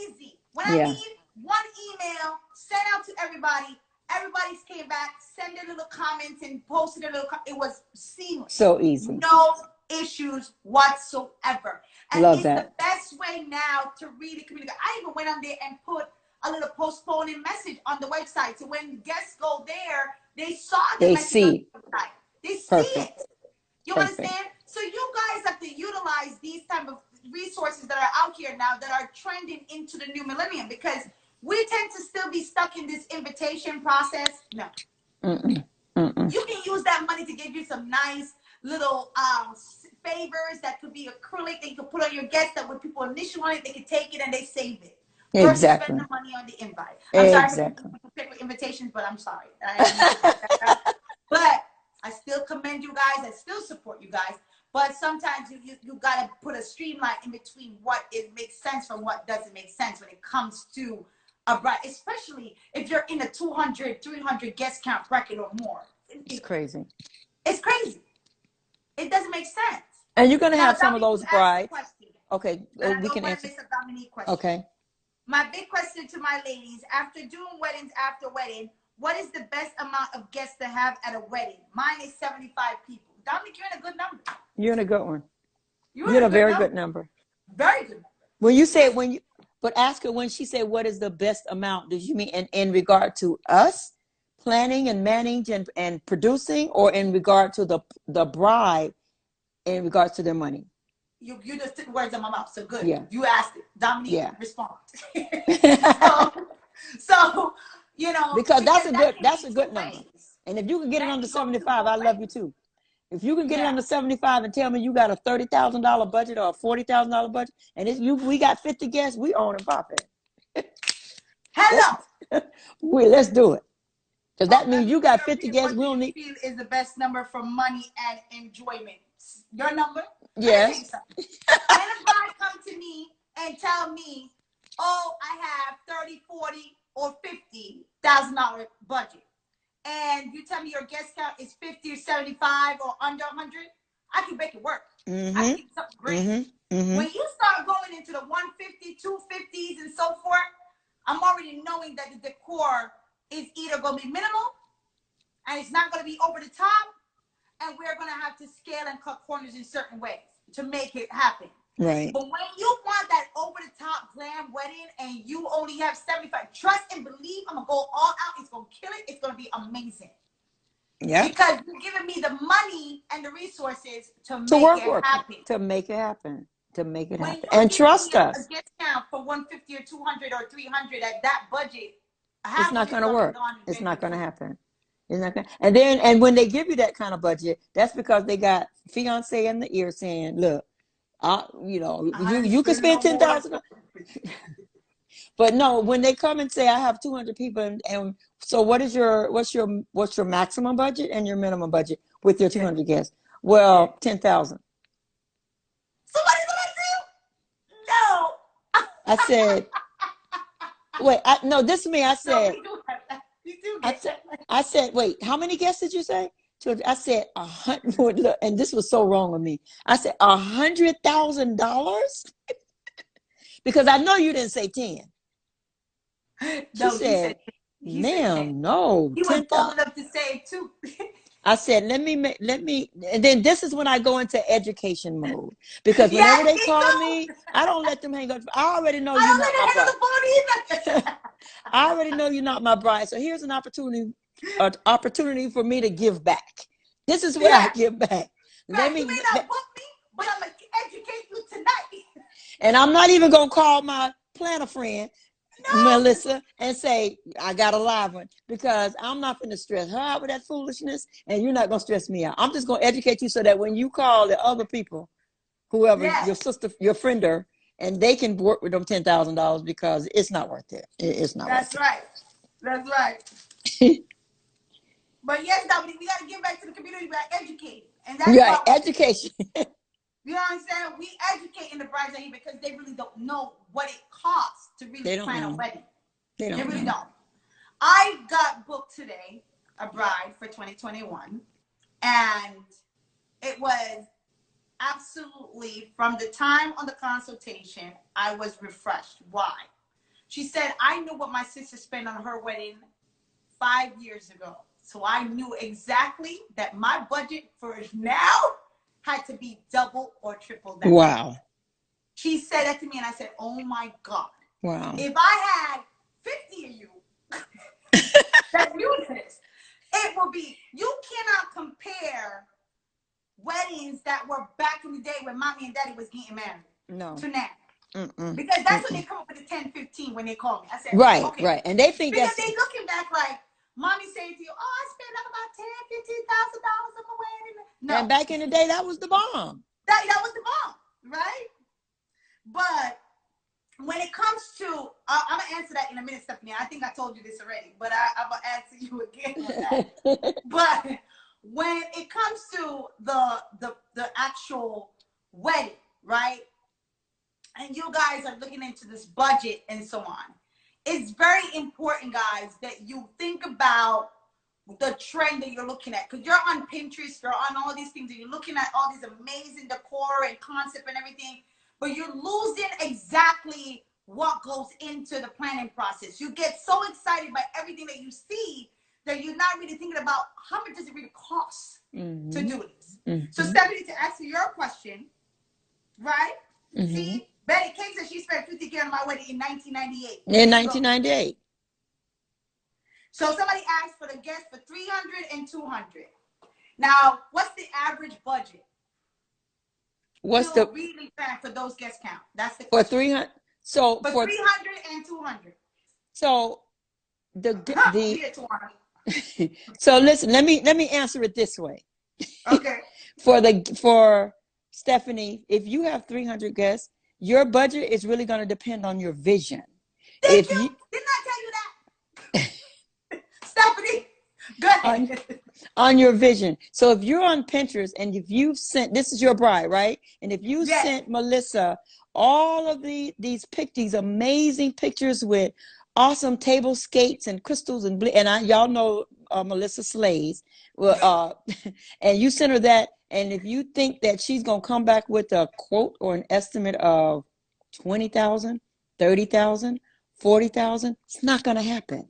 S2: easy. When I mean one email sent out to everybody, everybody's came back, send their little comments and posted a little. It was seamless.
S1: So easy.
S2: No issues whatsoever. And
S1: Love
S2: it's
S1: that.
S2: The best way now to really communicate. I even went on there and put a little postponing message on the website. So when guests go there, they saw the message on the website. They see it. You understand? So you guys have to utilize these type of resources that are out here now that are trending into the new millennium, because we tend to still be stuck in this invitation process. No. You can use that money to give you some nice little favors that could be acrylic that you could put on your guests, that when people initially want it, they can take it and they save it.
S1: Exactly.
S2: Spend the money on the invite. I'm sorry for pick with invitations, but I'm sorry. But I still commend you guys. I still support you guys. But sometimes you got to put a streamline in between what makes sense from what doesn't make sense when it comes to a bride, especially if you're in a 200, 300 guest count bracket or more.
S1: It's crazy.
S2: It's crazy. It doesn't make sense.
S1: And you're going to have some of those brides. Okay,
S2: we can answer.
S1: Okay.
S2: My big question to my ladies, after doing weddings after wedding, what is the best amount of guests to have at a wedding? Mine is 75 people. Dominic, you're in a good number.
S1: You're in a good one. You're in a very good number.
S2: Very good number.
S1: When you say but ask her when she said what is the best amount, did you mean in regard to us planning and managing and producing, or in regard to the bride in regards to their money?
S2: You just took words in my mouth. So good.
S1: Yeah.
S2: You asked it. Dominique,
S1: Yeah.
S2: respond. so,
S1: because that's a good number.
S2: Ways.
S1: And if you can get it under 75, I
S2: love
S1: you too. If you can get it under 75 and tell me you got a $30,000 budget or a $40,000 budget, and we got 50 guests, we own and profit.
S2: Hello.
S1: Let's do it. Because that means you got 50 guests. We don't need.
S2: Feel is the best number for money and enjoyment. Your number?
S1: Yes.
S2: When a bride come to me and tell me, oh, I have 30, 40, or $50,000 budget, and you tell me your guest count is 50 or 75 or under 100, I can make it work. I can get something great. When you start going into the 150, 250s, and so forth, I'm already knowing that the decor is either going to be minimal, and it's not going to be over the top, and we're going to have to scale and cut corners in certain ways to make it happen.
S1: Right.
S2: But when you want that over-the-top glam wedding and you only have 75, trust and believe I'm going to go all out. It's going to kill it. It's going to be amazing. Yeah. Because you're giving me the money and the resources to make it happen.
S1: To make it happen. To make it happen. And trust us.
S2: A discount for 150 or 200 or 300 at that budget.
S1: It's not going to work. It's not going to happen. It's not going. And when they give you that kind of budget, that's because they got fiance in the ear saying, "Look, you can spend $10,000." But no, when they come and say, "I have 200 people," and so what's your maximum budget and your minimum budget with your 200 guests? Well, 10,000.
S2: Somebody's gonna say, no.
S1: I said, wait, no, this is me. I said, I said, wait, how many guests did you say? I said 100, and this was so wrong with me. I said $100,000 because I know you didn't say 10. She said, "Ma'am, no."
S2: He was bold enough to say it too.
S1: I said, let me, and then this is when I go into education mode, because whenever they call me, I don't let them hang up. I already know you're not my bride. I already know you're not my bride. So here's an opportunity for me to give back. This is what I give back.
S2: Right. You may not book me, but I'm gonna educate you tonight.
S1: And I'm not even gonna call my planner friend, Melisa, and say I got a live one, because I'm not going to stress her out with that foolishness, and you're not going to stress me out. I'm just going to educate you so that when you call the other people, whoever, your sister, your friender, and they can work with them $10,000, because it's not worth it. It's not.
S2: That's right. That's right. But yes, Dominique, we got to give back to the community. We got to educate, and that's
S1: right. Education.
S2: You know what I'm saying? We educate in the brides out here because they really don't know what it costs to really plan a wedding. They really don't. I got booked today, a bride for 2021, and it was absolutely, from the time on the consultation, I was refreshed. Why? She said, I knew what my sister spent on her wedding 5 years ago. So I knew exactly that my budget for now had to be double or triple that.
S1: Wow.
S2: She said that to me, and I said, oh my God.
S1: Wow.
S2: If I had 50 of you that knew this, it will be, you cannot compare weddings that were back in the day when mommy and daddy was getting married to now. Because that's when they come up with the 10, 15 when they call me. I said,
S1: right,
S2: okay.
S1: right. And they think
S2: because they looking back like, mommy saying to you, oh, I spent about $10,000, $15,000 on my wedding. No.
S1: And back in the day, that was the bomb.
S2: That was the bomb, right? But when it comes to, I'm going to answer that in a minute, Stephanie. I think I told you this already, but I'm going to answer you again on that. But when it comes to the actual wedding, right? And you guys are looking into this budget and so on. It's very important, guys, that you think about the trend that you're looking at, because you're on Pinterest, you're on all these things, and you're looking at all these amazing decor and concept and everything, but you're losing exactly what goes into the planning process. You get so excited by everything that you see that you're not really thinking about how much does it really cost to do this. So Stephanie, to answer your question, right? See, Betty King said she spent $50K on my wedding in 1998.
S1: In 1998.
S2: So somebody asked for the guest for 300 and 200. Now, what's the average budget?
S1: What's the
S2: really plan for those guest count? That's the
S1: question.
S2: For
S1: 300. So
S2: for 300 and 200.
S1: So so listen, let me answer it this way.
S2: Okay.
S1: For Stephanie, if you have 300 guests, your budget is really going to depend on your vision.
S2: Didn't I tell you that? Stephanie, go ahead.
S1: On your vision. So if you're on Pinterest and if you've sent, this is your bride, right? And if you sent Melissa all of these amazing pictures with awesome table skates and crystals and y'all know Melissa slays. Well, and you send her that, and if you think that she's gonna come back with a quote or an estimate of 20,000, 30,000, 40,000, it's not gonna happen.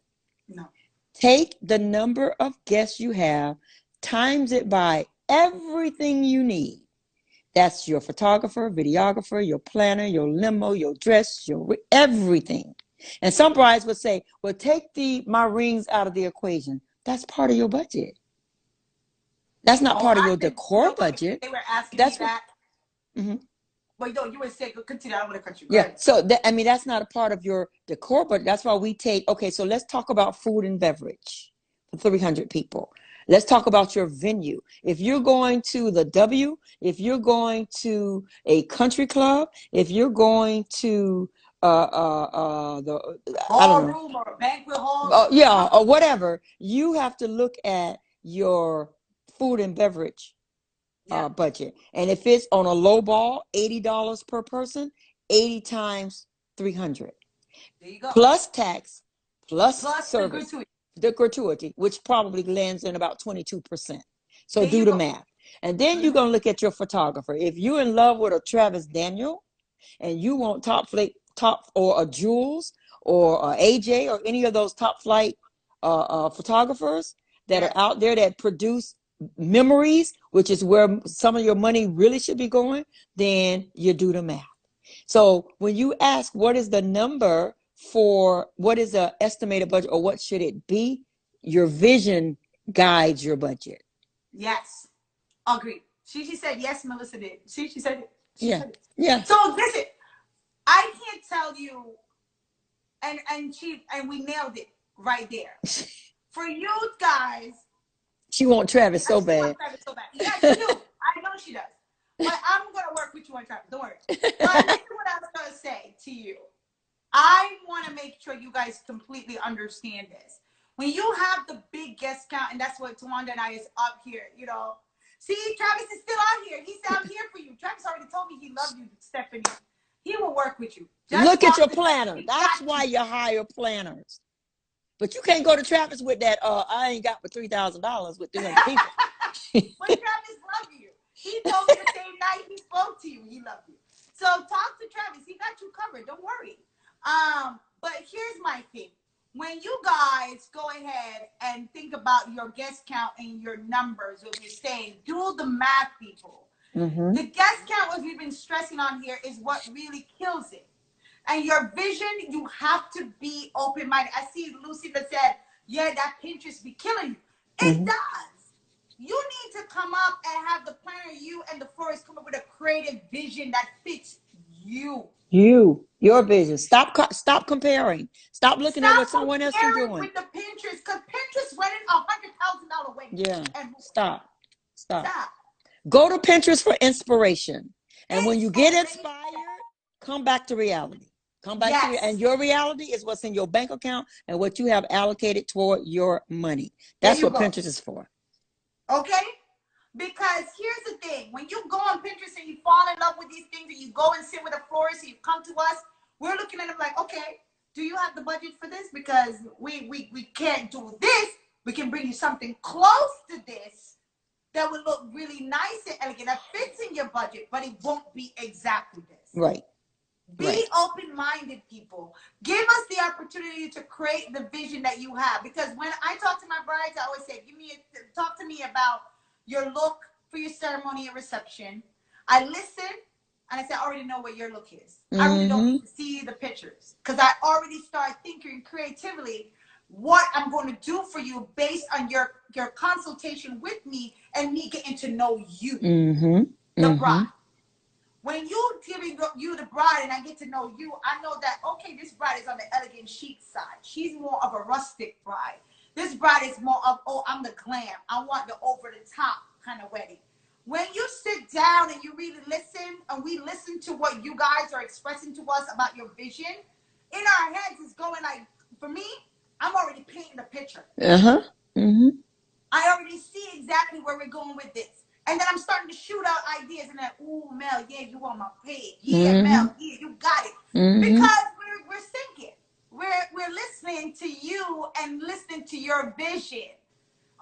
S2: No.
S1: Take the number of guests you have, times it by everything you need. That's your photographer, videographer, your planner, your limo, your dress, your everything. And some brides would say, well, take my rings out of the equation. That's part of your budget. That's not part of your decor budget.
S2: They were asking me that.
S1: Mm-hmm.
S2: But no, you would say, continue. I don't want to cut you.
S1: Yeah. So that's not a part of your decor, but that's why we take. Okay, so let's talk about food and beverage for 300 people. Let's talk about your venue. If you're going to the W, if you're going to a country club, if you're going to the
S2: ballroom or banquet hall,
S1: or whatever, you have to look at your food and beverage budget. And if it's on a low ball, $80 per person, 80 times 300.
S2: There you go.
S1: Plus tax, plus service,
S2: the
S1: gratuity, which probably lands in about 22%. So do the math. And then you're going to look at your photographer. If you're in love with a Travis Daniel and you want top or a Jules or a AJ or any of those top flight photographers that are out there that produce memories, which is where some of your money really should be going, then you do the math. So when you ask what is the number for what is the estimated budget or what should it be, your vision guides your budget.
S2: Yes, agreed. She said yes. Melissa did. She said it. She said it.
S1: Yeah.
S2: So listen, I can't tell you, and we nailed it right there. For you guys,
S1: she wants Travis so bad.
S2: Yeah, she do. I know she does. But I'm gonna work with you on Travis. Don't worry. But this is what I was gonna say to you. I want to make sure you guys completely understand this. When you have the big guest count, and that's what Tawanda and I is up here, you know. See, Travis is still out here. He's out here for you. Travis already told me he loved you, Stephanie. He will work with you.
S1: Just look at your planner. That's why you hire planners. But you can't go to Travis with that, I ain't got but $3,000 with 300 people.
S2: But Travis loved you. He told me the same night he spoke to you, he loved you. So talk to Travis. He got you covered. Don't worry. But here's my thing. When you guys go ahead and think about your guest count and your numbers, what you're saying, do the math, people. Mm-hmm. The guest count, what we've been stressing on here, is what really kills it. And your vision, you have to be open-minded. I see Lucy that said, yeah, that Pinterest be killing you. It does. You need to come up and have the planner, you and the florist come up with a creative vision that fits you.
S1: Your vision. Stop comparing. Stop looking at what someone else is doing.
S2: With the Pinterest, because Pinterest running $100,000 wedding.
S1: Yeah. Stop. Go to Pinterest for inspiration. And when you get inspired, come back to reality. And your reality is what's in your bank account and what you have allocated toward your money. That's what Pinterest is for.
S2: Okay? Because here's the thing. When you go on Pinterest and you fall in love with these things and you go and sit with a florist and you come to us, we're looking at them like, okay, do you have the budget for this? Because we can't do this. We can bring you something close to this that will look really nice and elegant, that fits in your budget, but it won't be exactly this.
S1: Right.
S2: Be open-minded, people. Give us the opportunity to create the vision that you have. Because when I talk to my brides, I always say, talk to me about your look for your ceremony and reception. I listen. And I said, I already know what your look is. I really don't need to see the pictures because I already start thinking creatively what I'm going to do for you based on your consultation with me and me getting to know you, the bride. When you giving you the bride and I get to know you, I know that, okay, this bride is on the elegant chic side. She's more of a rustic bride. This bride is more of, oh, I'm the glam. I want the over the top kind of wedding. When you sit down and you really listen, and we listen to what you guys are expressing to us about your vision, in our heads it's going like, for me, I'm already painting the picture. I already see exactly where we're going with this. And then I'm starting to shoot out ideas and like, ooh, Mel, yeah, you on my page. Yeah, Mel, yeah, you got it. Because we're thinking. We're listening to you and listening to your vision.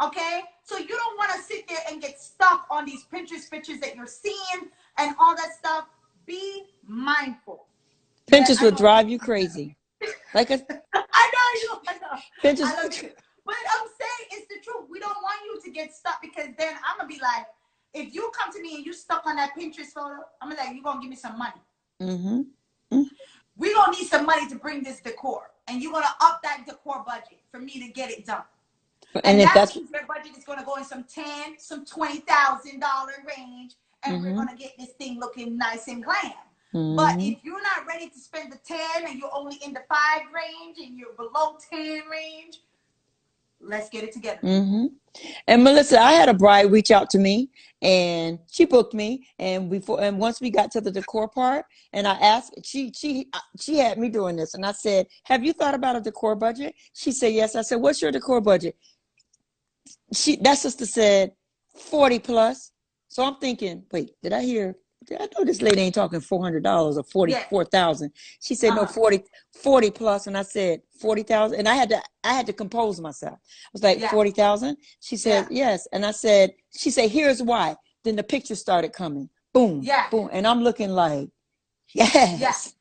S2: Okay? So you don't want to sit there and get stuck on these Pinterest pictures that you're seeing and all that stuff. Be mindful.
S1: Pinterest will drive you crazy. Like
S2: I know.
S1: Pinterest.
S2: I love you. But I'm saying it's the truth. We don't want you to get stuck because then I'm going to be like, if you come to me and you stuck on that Pinterest photo, I'm like, you're going to give me some money. We're going to need some money to bring this decor. And you're going to up that decor budget for me to get it done. And that means your budget is going to go in some $10,000, some $20,000 range. And we're going to get this thing looking nice and glam. But if you're not ready to spend the 10 and you're only in the 5 range and you're below 10 range, let's get it together.
S1: And Melissa, I had a bride reach out to me and she booked me. And once we got to the decor part and I asked, she had me doing this. And I said, have you thought about a decor budget? She said, yes. I said, what's your decor budget? That sister said 40 plus. So I'm thinking, wait, did I hear? I know this lady ain't talking $400 or 44,000. She said, no, 40 plus. And I said, 40,000. And I had to compose myself. I was like, 40,000. She said, yes. And she said, here's why. Then the picture started coming. Boom, boom. And I'm looking like, yes.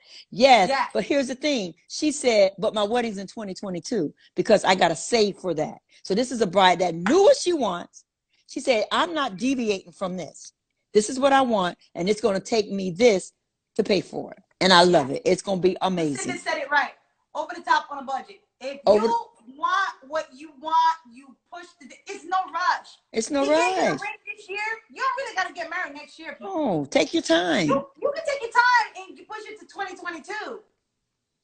S1: But here's the thing. She said, but my wedding's in 2022 because I got to save for that. So this is a bride that knew what she wants. She said, I'm not deviating from this. This is what I want, and it's going to take me this to pay for it. And I love it. It's going to be amazing.
S2: You said it right. Over the top on a budget. If you want what you want, you push it's no rush.
S1: It's no rush.
S2: You get a ring this year, you don't really got to get married next year.
S1: Oh, take your time.
S2: You can take your time and you push it to 2022.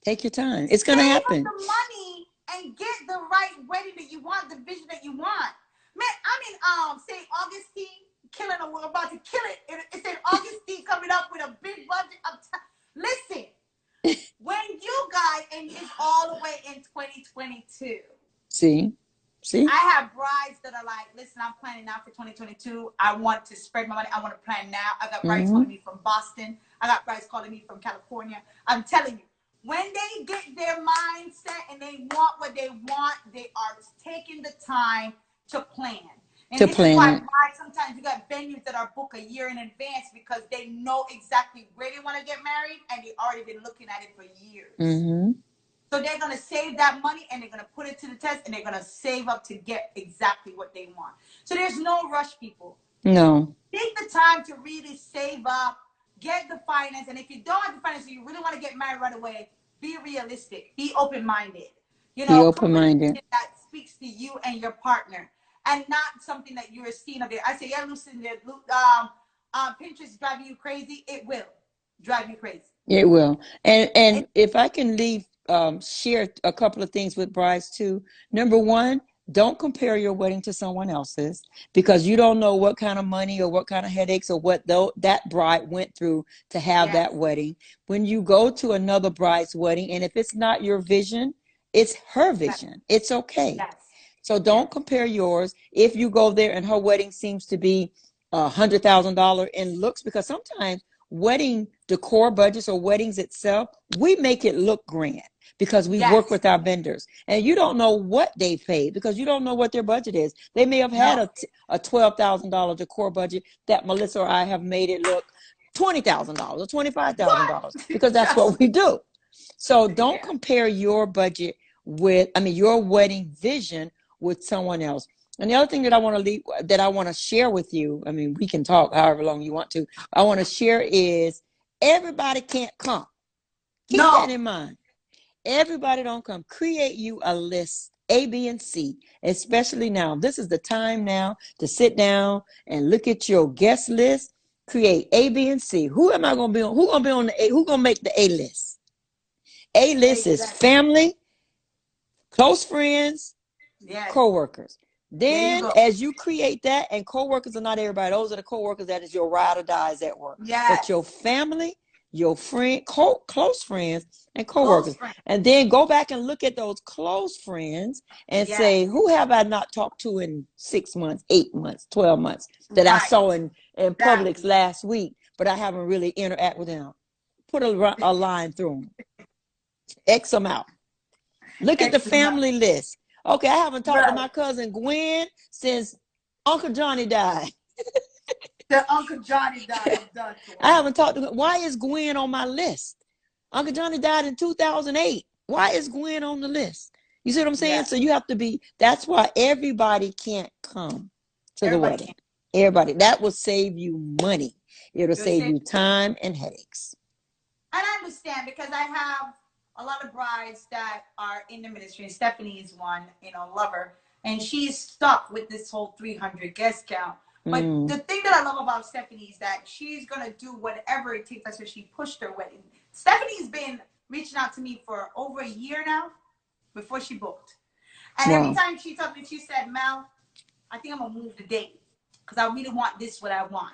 S1: Take your time. It's going to happen.
S2: Save up the money and get the right wedding that you want, the vision that you want. Man, I'm in St. Augustine. Killing them. We're about to kill it. It's in Augustine coming up with a big budget. Listen, when you guys, and it's all the way in 2022.
S1: See?
S2: I have brides that are like, listen, I'm planning now for 2022. I want to spread my money. I want to plan now. I got brides calling me from Boston. I got brides calling me from California. I'm telling you, when they get their mindset and they want what they want, they are taking the time to plan. And this is why sometimes you got venues that are booked a year in advance because they know exactly where they want to get married and they've already been looking at it for years. So they're going to save that money and they're going to put it to the test and they're going to save up to get exactly what they want. So there's no rush, people.
S1: No.
S2: Take the time to really save up, get the finance. And if you don't have the finance, you really want to get married right away, be realistic, be open-minded. You know,
S1: be open-minded.
S2: That speaks to you and your partner. And not something that you're seeing up there. I say, yeah, Lucinda, Pinterest driving you crazy. It will drive you crazy.
S1: It will. And if I can share a couple of things with brides too. Number one, don't compare your wedding to someone else's because you don't know what kind of money or what kind of headaches or what that bride went through to have that wedding. When you go to another bride's wedding, and if it's not your vision, it's her vision. It's okay. So don't compare yours. If you go there and her wedding seems to be $100,000 in looks, because sometimes wedding decor budgets or weddings itself, we make it look grand because we work with our vendors. And you don't know what they paid because you don't know what their budget is. They may have had a $12,000 decor budget that Melissa or I have made it look $20,000 or $25,000 because that's what we do. So don't compare your budget your wedding vision with someone else. And the other thing that I want to share with you, we can talk however long you want to. I want to share is Everybody can't come. Keep that in mind. Everybody don't come. Create you a list, A, B, and C, especially now. This is the time now to sit down and look at your guest list. Create A, B, and C. Who am I going to be on? Who going to be on the A? Who going to make the A list? A list is family, close friends, co-workers. Then as you create that, and co-workers are not everybody. Those are the co-workers that is your ride or dies at work. But your family, your friend, close friends, and co-workers. And then go back and look at those close friends and say, who have I not talked to in 6 months, 8 months, 12 months that I saw in Publix last week, but I haven't really interacted with them. Put a line through them. X them out. Look at the family list. Okay, I haven't talked to my cousin Gwen since Uncle Johnny died.
S2: Uncle Johnny died.
S1: I haven't talked to him. Why is Gwen on my list? Uncle Johnny died in 2008. Why is Gwen on the list? You see what I'm saying? So you have to be, that's why everybody can't come to the wedding. Everybody. That will save you money. It'll save you time and headaches.
S2: And I understand, because I have a lot of brides that are in the ministry. Stephanie is one, love her. And she's stuck with this whole 300 guest count. But the thing that I love about Stephanie is that she's going to do whatever it takes. That's why she pushed her wedding. Stephanie's been reaching out to me for over a year now before she booked. And every time she told me, she said, Mel, I think I'm going to move the date because I really want this, what I want.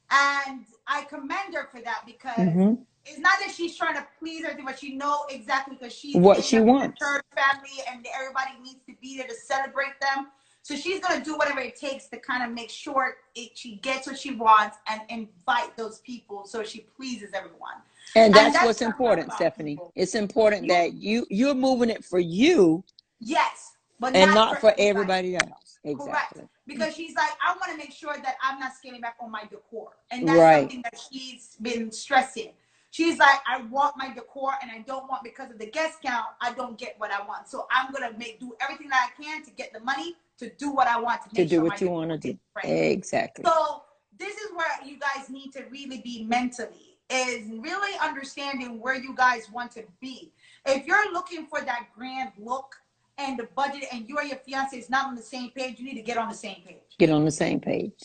S2: And I commend her for that, because it's not that she's trying to please everything, but she knows exactly, because she's
S1: what she wants.
S2: Her family, and everybody needs to be there to celebrate them. So she's going to do whatever it takes to kind of make sure she gets what she wants and invite those people so she pleases everyone.
S1: And that's what's important, Stephanie. People. It's important that you're moving it for you.
S2: Yes. But
S1: not for everybody else. Exactly.
S2: Correct. Because she's like, I want to make sure that I'm not scaling back on my decor. And that's something that she's been stressing. She's like, I want my decor, and I don't want, because of the guest count, I don't get what I want. So I'm going to do everything that I can to get the money to do what I want to
S1: do what you want to do. Exactly.
S2: So this is where you guys need to really be mentally, is really understanding where you guys want to be. If you're looking for that grand look and the budget, and you or your fiance is not on the same page, you need to get on the same page.
S1: Get on the same page.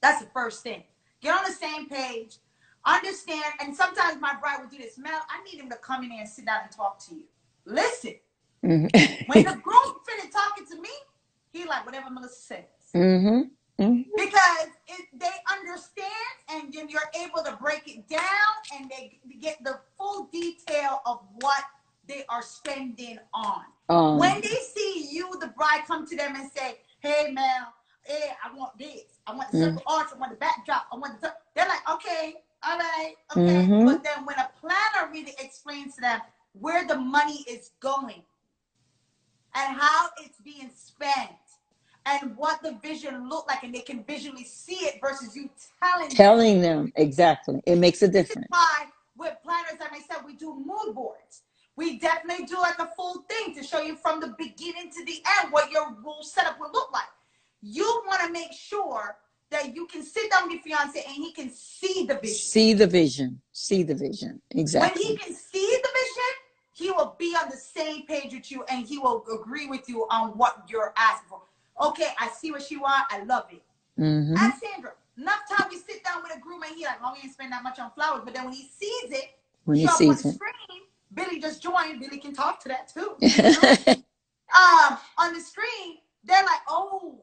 S2: That's the first thing. Get on the same page. Understand. And sometimes my bride will do this. Mel, I need him to come in here and sit down and talk to you. Listen. When the groom finished talking to me, he like, whatever Melissa says. Because they understand, and then you're able to break it down, and they get the full detail of what they are spending on. When they see you, the bride, come to them and say, hey, Mel, hey, I want this. I want the circle arch. I want the backdrop. I want the... They're like, okay, all right, okay. But then when a planner really explains to them where the money is going and how it's being spent and what the vision look like, and they can visually see it versus you telling them.
S1: Exactly. It makes a difference.
S2: This is why with planners, like I said, we do mood boards. We definitely do like a full thing to show you from the beginning to the end what your rule setup will look like. You want to make sure that you can sit down with your fiance and he can see the vision.
S1: See the vision. See the vision. Exactly.
S2: When he can see the vision, he will be on the same page with you, and he will agree with you on what you're asking for. Okay, I see what she wants. I love it. Ask Sandra. Enough time you sit down with a groom and he like, oh, we didn't spend that much on flowers. But then when he sees it, on the screen, Billy just joined. Billy can talk to that too. On the screen, they're like, oh,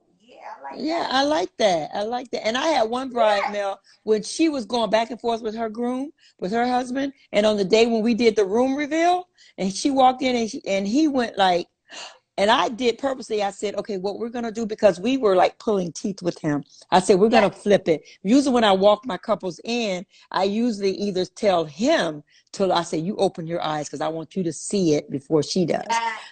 S2: yeah,
S1: I like that. I like that. And I had one bride, Mel, when she was going back and forth with her groom, with her husband, and on the day when we did the room reveal, and she walked in and he went like, and I did purposely, I said, okay, what we're going to do, because we were like pulling teeth with him. I said, we're going to flip it. Usually when I walk my couples in, I usually either tell him I say, you open your eyes because I want you to see it before she does.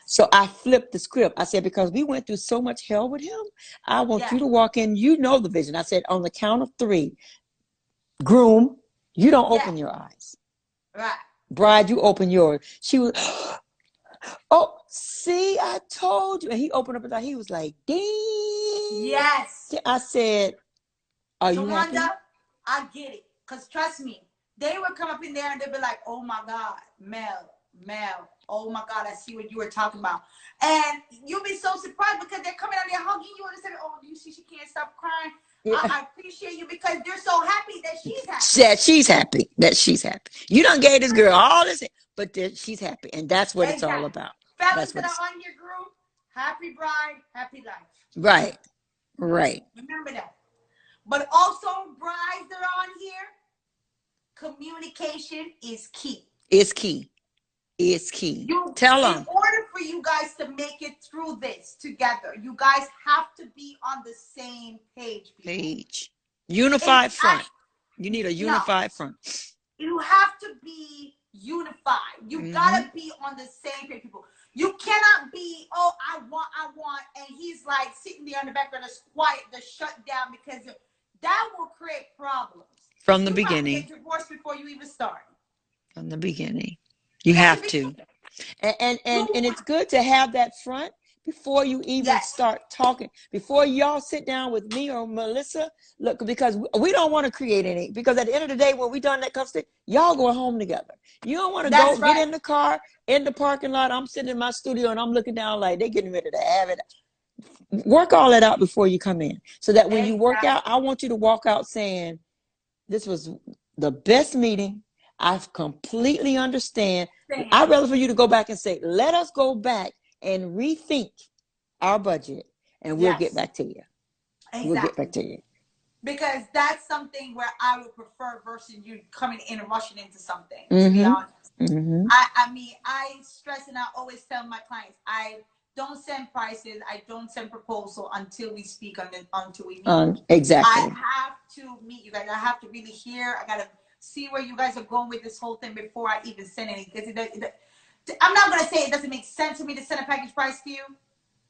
S1: So I flipped the script. I said, because we went through so much hell with him, I want you to walk in, you know the vision. I said, on the count of 3, groom, you don't open your eyes.
S2: Right.
S1: Bride, you open yours. She was... Oh, see, I told you. And he opened up his eye. He was like, ding.
S2: Yes.
S1: I said, are you happy?
S2: Tawanda, I get it. Because trust me, they would come up in there and they'd be like, oh my God, Mel, oh my God, I see what you were talking about. And you'll be so surprised because they're coming out there hugging you and saying, oh, you see, she can't stop crying. Yeah. I appreciate you because they're so happy that she's happy.
S1: That she's happy. You done gave this girl all this, but she's happy. And that's what it's all about.
S2: Fellas that are on your group, happy bride, happy life.
S1: Right. Right.
S2: Remember that. But also, brides that are on here, communication is key.
S1: It's key. It's key. Tell them.
S2: In order for you guys to make it through this together, you guys have to be on the same page.
S1: Unified front. You need a unified front.
S2: You have to be unified. You gotta be on the same page, people. You cannot be, oh, I want, and he's like sitting there in the background, just quiet, just shut down, because that will create problems.
S1: From the beginning.
S2: You have to get divorced before you even start.
S1: From the beginning. You have to. And it's good to have that front before you even start talking. Before y'all sit down with me or Melissa, look, because we don't want to create any. Because at the end of the day, when we done that custody, y'all go home together. You don't want to get in the car, in the parking lot. I'm sitting in my studio and I'm looking down like they're getting ready to have it. Work all that out before you come in. So that when you work out, I want you to walk out saying, this was the best meeting. I completely understand. I'd rather for you to go back and say, let us go back and rethink our budget and we'll get back to you. Exactly. We'll get back to you.
S2: Because that's something where I would prefer versus you coming in and rushing into something, to be honest. I mean, I stress and I always tell my clients, I don't send prices. I don't send proposal until we speak, until we meet.
S1: Exactly.
S2: I have to meet you guys. I have to really hear. I got to see where you guys are going with this whole thing before I even send anything. I'm not going to say it doesn't make sense to me to send a package price to you.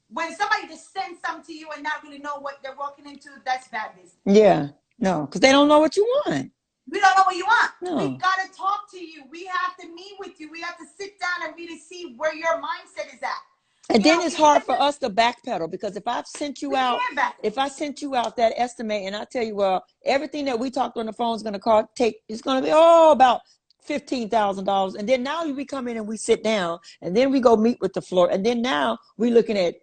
S2: When somebody just sends something to you and not really know what they're walking into, that's bad business.
S1: Yeah. No, because they don't know what you want.
S2: We don't know what you want.
S1: No.
S2: We got to talk to you. We have to meet with you. We have to sit down and really see where your mindset is at.
S1: And then it's hard for us to backpedal, because if I sent you out that estimate and I tell you, well, everything that we talked on the phone is going to it's going to be about $15,000. And then now we come in and we sit down and then we go meet with the floor. And then now we're looking at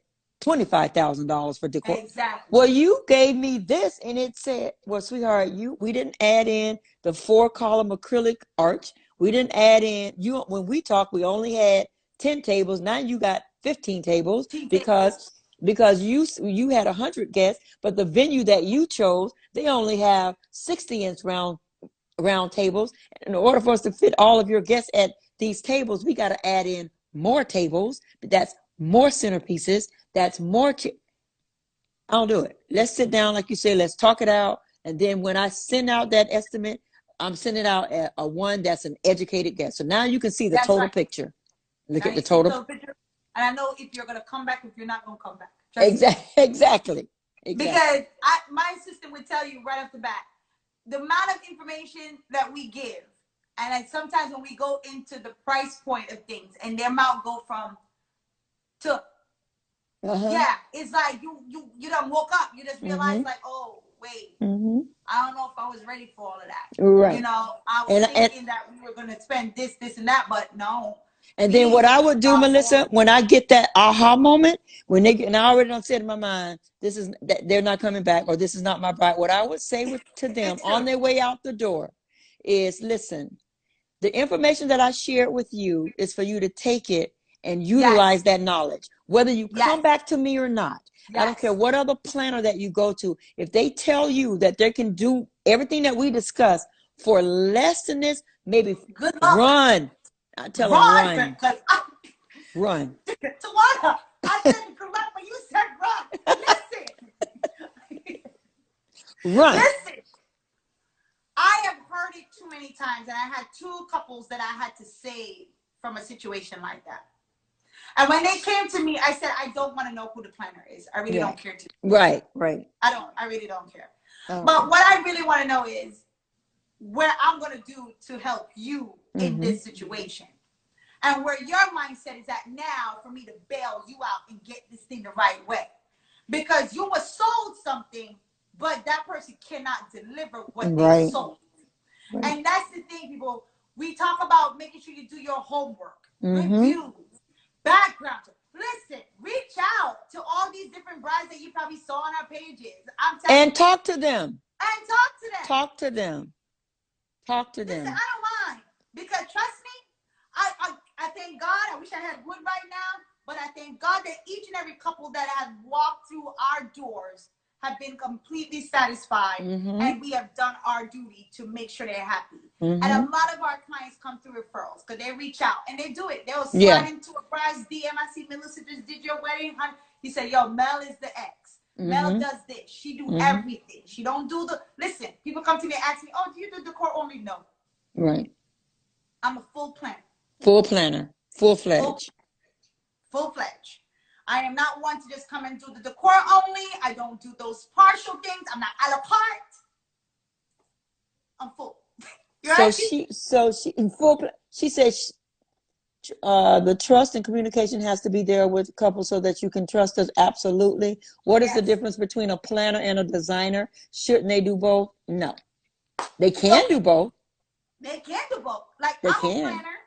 S1: $25,000 for decor.
S2: Exactly.
S1: Well, you gave me this and it said, well, sweetheart, we didn't add in the 4-column acrylic arch. We didn't add in, when we talked, we only had 10 tables. Now you got 15 tables because you had 100 guests, but the venue that you chose, they only have 60-inch round tables. In order for us to fit all of your guests at these tables, we got to add in more tables. That's more centerpieces. That's more. I'll do it. Let's sit down, like you say. Let's talk it out. And then when I send out that estimate, I'm sending out a one that's an educated guest. So now you can see the total picture. Look at the total
S2: picture. And I know if you're going to come back, if you're not going to come back.
S1: Exactly.
S2: Because my assistant would tell you right off the bat, the amount of information that we give, and then sometimes when we go into the price point of things, and the amount go from to, it's like you done woke up. You just realize like, oh, wait, I don't know if I was ready for all of that.
S1: Right.
S2: You know, I was thinking that we were going to spend this, and that, but no.
S1: And then what I would do, Melissa, when I get that aha moment, and I already done said in my mind, they're not coming back, or this is not my bride. What I would say to them on their way out the door is, listen, the information that I shared with you is for you to take it and utilize that knowledge, whether you come back to me or not. I don't care what other planner that you go to. If they tell you that they can do everything that we discussed for less than this, maybe run. I tell them run.
S2: Tawanda, I said correct, but you said run.
S1: Run.
S2: Listen. I have heard it too many times, and I had 2 couples that I had to save from a situation like that. And when they came to me, I said, I don't want to know who the planner is. I really don't care.
S1: Right.
S2: I really don't care. But what I really want to know is what I'm going to do to help you in this situation. And where your mindset is at now for me to bail you out and get this thing the right way. Because you were sold something, but that person cannot deliver what they sold.
S1: Right.
S2: And that's the thing, people. We talk about making sure you do your homework, reviews, background. Listen, reach out to all these different brides that you probably saw on our pages. I'm telling you.
S1: And talk to them.
S2: And talk to them.
S1: Talk to them. Talk to them.
S2: Listen, I don't mind. Because trust me, I thank God. I wish I had wood right now. But I thank God that each and every couple that have walked through our doors have been completely satisfied. And we have done our duty to make sure they're happy. And a lot of our clients come through referrals because they reach out and they do it. They'll slide into a bride's DM. I see Melisa just did your wedding. He said, yo, Mel is the ex. Mel does this. She do everything. She don't do the... Listen, people come to me and ask me, oh, do you do decor only? No.
S1: Right.
S2: I'm a full planner.
S1: Full planner. Full-fledged.
S2: Full-fledged. I am not one to just come and do the decor only. I don't do those partial things. I'm not a la carte. I'm full.
S1: She says the trust and communication has to be there with couples so that you can trust us. Absolutely. What is the difference between a planner and a designer? Shouldn't they do both? No. They can do both.
S2: They can do both. Like,
S1: I'm
S2: a planner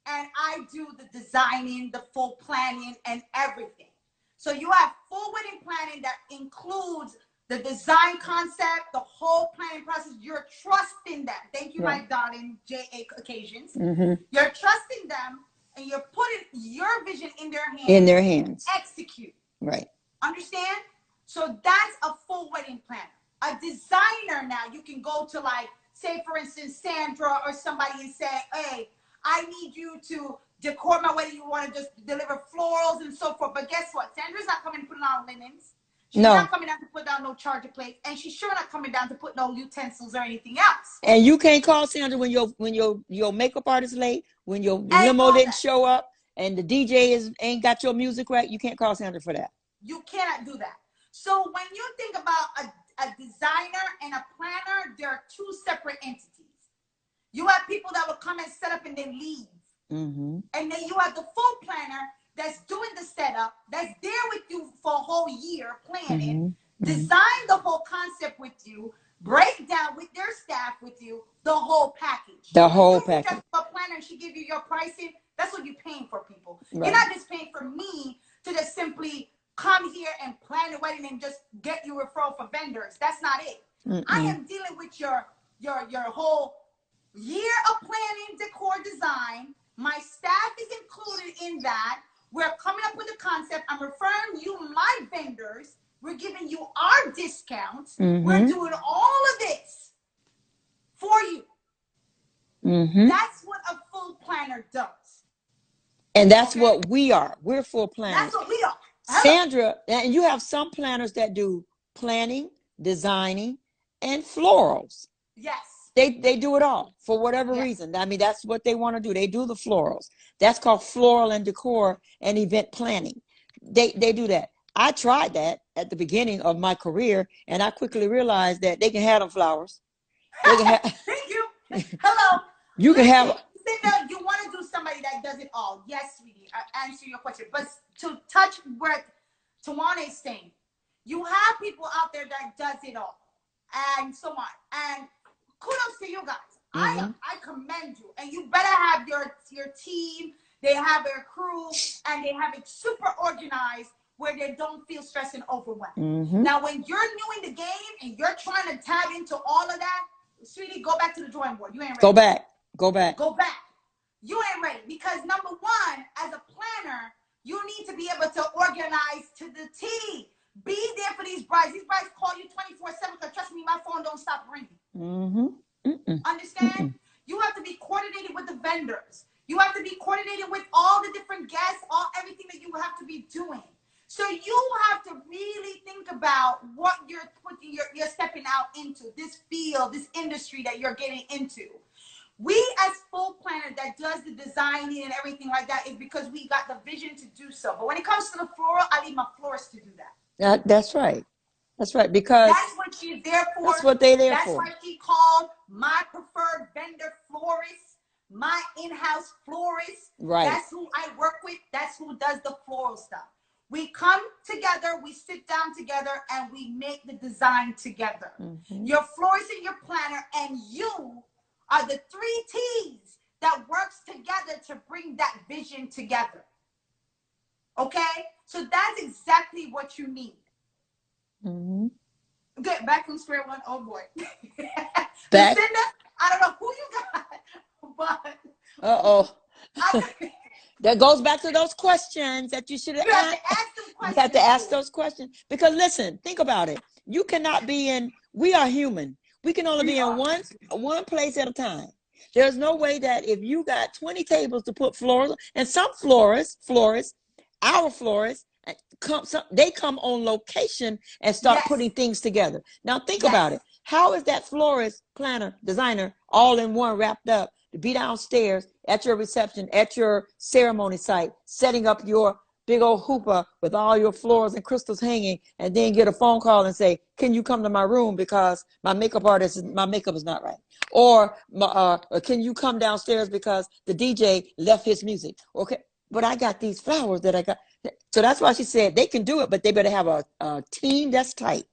S2: and I do the designing, the full planning, and everything. So you have full wedding planning that includes the design concept, the whole planning process. You're trusting them. Thank you, my darling J.A. Occasions. You're trusting them, and you're putting your vision in their hands. Execute.
S1: Right.
S2: Understand? So that's a full wedding planner. A designer now, you can go to, like, say, for instance, Sandra or somebody and say, hey, I need you to decor my wedding. You want to just deliver florals and so forth. But guess what? Sandra's not coming to put on linens. She's not coming down to put down no charger plates. And she's sure not coming down to put no utensils or anything else.
S1: And you can't call Sandra when your makeup artist late, when your limo didn't show up, and the DJ ain't got your music right. You can't call Sandra for that.
S2: You cannot do that. So when you think about a designer and a planner, there are two separate entities. You have people that will come and set up and then leave. And then you have the full planner that's doing the setup, that's there with you for a whole year planning, design the whole concept with you, break down with their staff with you the whole package.
S1: The whole package.
S2: Just a planner and she give you your pricing. That's what you're paying for, people. Right. You're not just paying for me to just simply come here and plan a wedding and just get you referral for vendors. That's not it. I am dealing with your whole year of planning, decor, design. My staff is included in that. We're coming up with a concept. I'm referring you my vendors. We're giving you our discounts. We're doing all of this for you. That's what a full planner does.
S1: And that's what we are. We're full planners.
S2: That's what we are.
S1: Sandra, and you have some planners that do planning, designing, and florals.
S2: Yes.
S1: They do it all for whatever reason. I mean, that's what they want to do. They do the florals. That's called floral and decor and event planning. They do that. I tried that at the beginning of my career, and I quickly realized that they can have them flowers. They can have.
S2: Thank you. Hello.
S1: You can have.
S2: You want to do somebody that does it all. Yes, sweetie. I answer your question. But to touch where Tawanda is saying, you have people out there that does it all. And so on. And kudos to you guys. I commend you. And you better have your team. They have their crew. And they have it super organized where they don't feel stressed and overwhelmed. Now, when you're new in the game and you're trying to tap into all of that, sweetie, go back to the drawing board. You ain't ready.
S1: Go back. Go back.
S2: Go back. You ain't ready. Because number one, as a planner, you need to be able to organize to the T. Be there for these brides. These brides call you 24/7 because trust me, my phone don't stop ringing. Understand? You have to be coordinated with the vendors. You have to be coordinated with all the different guests, everything that you have to be doing. So you have to really think about what you're stepping out into, this field, this industry that you're getting into. We as full planner that does the designing and everything like that is because we got the vision to do so. But when it comes to the floral, I need my florist to do that.
S1: That's right. That's right. Because
S2: that's what she's there for.
S1: That's what they're there for.
S2: That's why she called my preferred vendor florist, my in-house florist.
S1: Right.
S2: That's who I work with. That's who does the floral stuff. We come together, we sit down together, and we make the design together. Your florist and your planner and you are the 3 T's that works together to bring that vision together. Okay? So that's exactly what you need.
S1: Mm-hmm.
S2: Get back from square one. Oh boy.
S1: Back.
S2: Lucinda, I don't know who you got, but
S1: that goes back to those questions that you should have asked. You have to ask those questions. Because listen, think about it. You cannot be in, we are human. We can only be in one place at a time. There's no way that if you got 20 tables to put flowers, and some florists, our florists, they come on location and start putting things together. Now think about it. How is that florist, planner, designer, all in one wrapped up to be downstairs at your reception, at your ceremony site, setting up your big old hoopah with all your flowers and crystals hanging, and then get a phone call and say, can you come to my room because my makeup is not right? Or can you come downstairs because the DJ left his music? Okay, but I got these flowers that I got. So that's why she said they can do it, but they better have a team that's tight.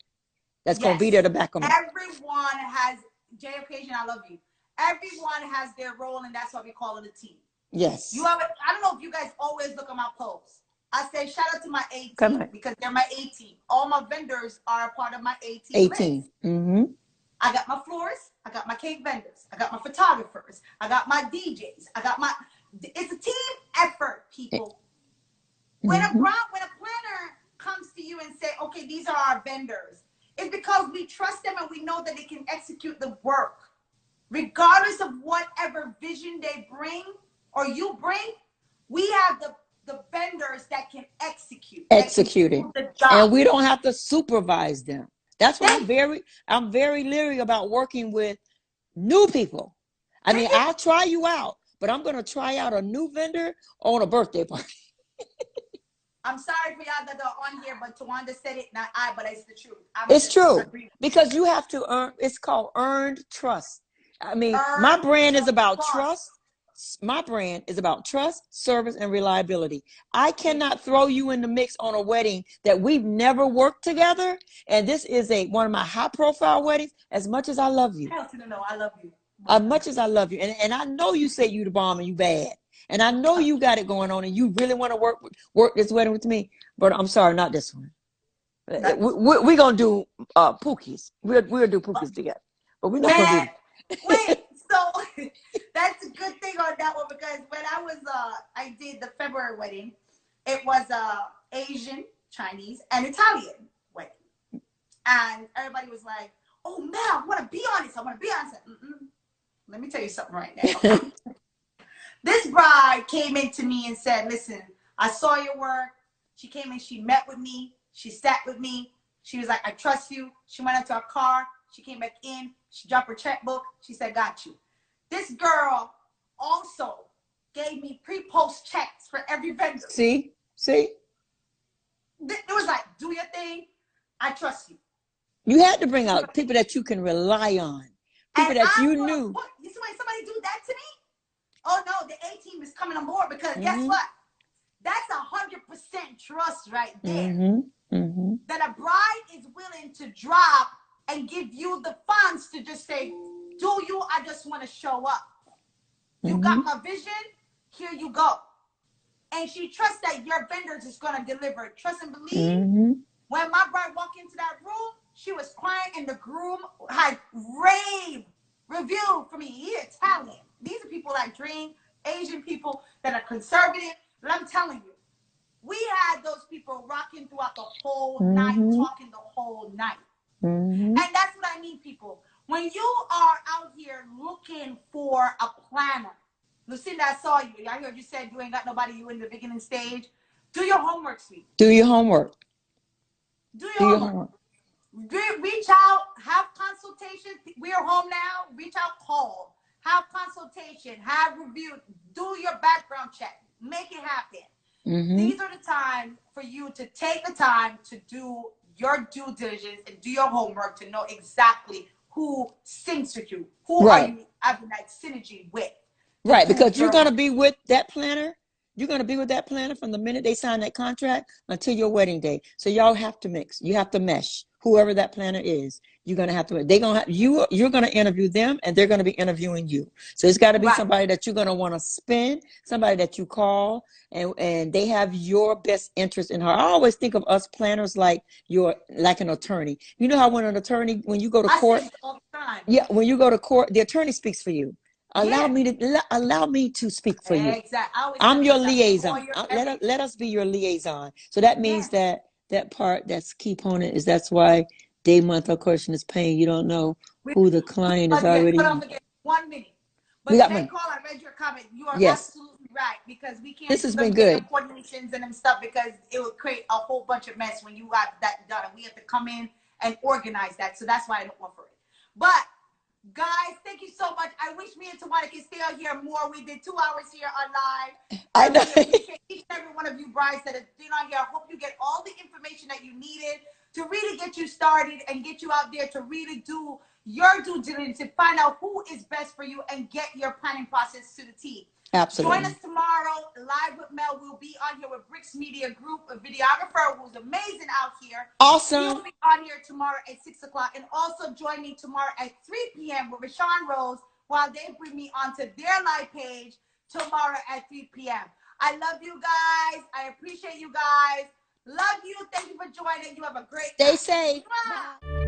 S1: That's going to be there to back them up.
S2: Everyone has, J Occasion, I love you. Everyone has their role, and that's why we call it a team.
S1: Yes.
S2: I don't know if you guys always look at my posts. I say shout out to my A team because they're my A team. All my vendors are a part of my A team.
S1: Mm-hmm.
S2: I got my florists. I got my cake vendors. I got my photographers. I got my DJs. It's a team effort, people. When a planner comes to you and say, okay, these are our vendors, it's because we trust them and we know that they can execute the work. Regardless of whatever vision they bring or you bring, we have the vendors that can execute
S1: it. And we don't have to supervise them. That's why I'm very leery about working with new people. I mean, I'll try you out, but I'm going to try out a new vendor on a birthday party.
S2: I'm sorry for y'all that are on here, but Tawanda said it, not I, but it's the truth.
S1: It's true. Because you have to earn, it's called earned trust. I mean, my brand is about trust. My brand is about trust, service, and reliability. I cannot throw you in the mix on a wedding that we've never worked together. And this is one of my high-profile weddings. As much as I love you.
S2: No, I love you.
S1: As much as I love you. And I know you say you the bomb and you bad. And I know you got it going on and you really want to work this wedding with me. But I'm sorry, not this one. We're going to do Pookies. We'll do Pookies together. But we're not going to do
S2: Wait, so that's a good thing on that one because when I did the February wedding, it was Asian, Chinese, and Italian wedding. And everybody was like, oh, man, I want to be on this. I want to be on this. Let me tell you something right now. This bride came into me and said, listen, I saw your work. She came in, she met with me. She sat with me. She was like, I trust you. She went into her car. She came back in. She dropped her checkbook. She said, got you. This girl also gave me pre-post checks for every vendor.
S1: See?
S2: It was like, do your thing. I trust you.
S1: You had to bring out people that you can rely on. People that you knew.
S2: You see why somebody do that to me? Oh, no, the A team is coming on board because guess what? That's 100% trust right there. That a bride is willing to drop and give you the funds to just say, I just want to show up. You got my vision, here you go. And she trusts that your vendors is going to deliver. Trust and believe. When my bride walked into that room, she was crying and the groom had rave review for me. He's Italian. These are people that drink, Asian people that are conservative. But I'm telling you, we had those people rocking throughout the whole night, talking the whole night. And that's what I mean, people. When you are out here looking for a planner, Lucinda, I saw you. I heard you said you ain't got nobody, you in the beginning stage. Do your homework, sweet.
S1: Do your homework.
S2: Do your homework. Reach out, have consultation. We're home now. Reach out, call. Have consultation, have review, do your background check, make it happen. These are the times for you to take the time to do your due diligence and do your homework to know exactly who syncs with you, who are you having that synergy with.
S1: Right, because you're going to be with that planner. You're going to be with that planner from the minute they sign that contract until your wedding day. So y'all have to mix. You have to mesh, whoever that planner is. you're gonna have to. They're gonna have, you're gonna interview them, and they're gonna be interviewing you. So it's got to be somebody that you're gonna want to spend, somebody that you call, and they have your best interest in heart. I always think of us planners like like an attorney. You know how when an attorney, when you go to court,
S2: all the time.
S1: yeah, when you go to court, the attorney speaks for you. Allow me to speak for you.
S2: Exactly.
S1: I'm your liaison. Let us be your liaison. So that means that part, that's key component, is that's why day, month, or question is paying. You don't know who the client is already.
S2: 1 minute. But call, I read your comment. You are absolutely right, because we can't.
S1: This has been good.
S2: Coordinations and stuff, because it would create a whole bunch of mess when you have that done, and we have to come in and organize that. So that's why I don't offer it. But guys, thank you so much. I wish me and Tawanda can stay out here more. We did 2 hours here on live. I know. Really appreciate each and every one of you brides that have been on here. I hope you get all the information that you needed to really get you started and get you out there to really do your due diligence and find out who is best for you and get your planning process to the T. Absolutely. Join us tomorrow live with Mel. We'll be on here with Bricks Media Group, a videographer who's amazing out here. Awesome. He'll be on here tomorrow at 6 o'clock. And also join me tomorrow at 3 p.m. with Rashawn Rose while they bring me onto their live page tomorrow at 3 p.m. I love you guys. I appreciate you guys. Love you. Thank you for joining. You have a great day. Stay safe. Bye.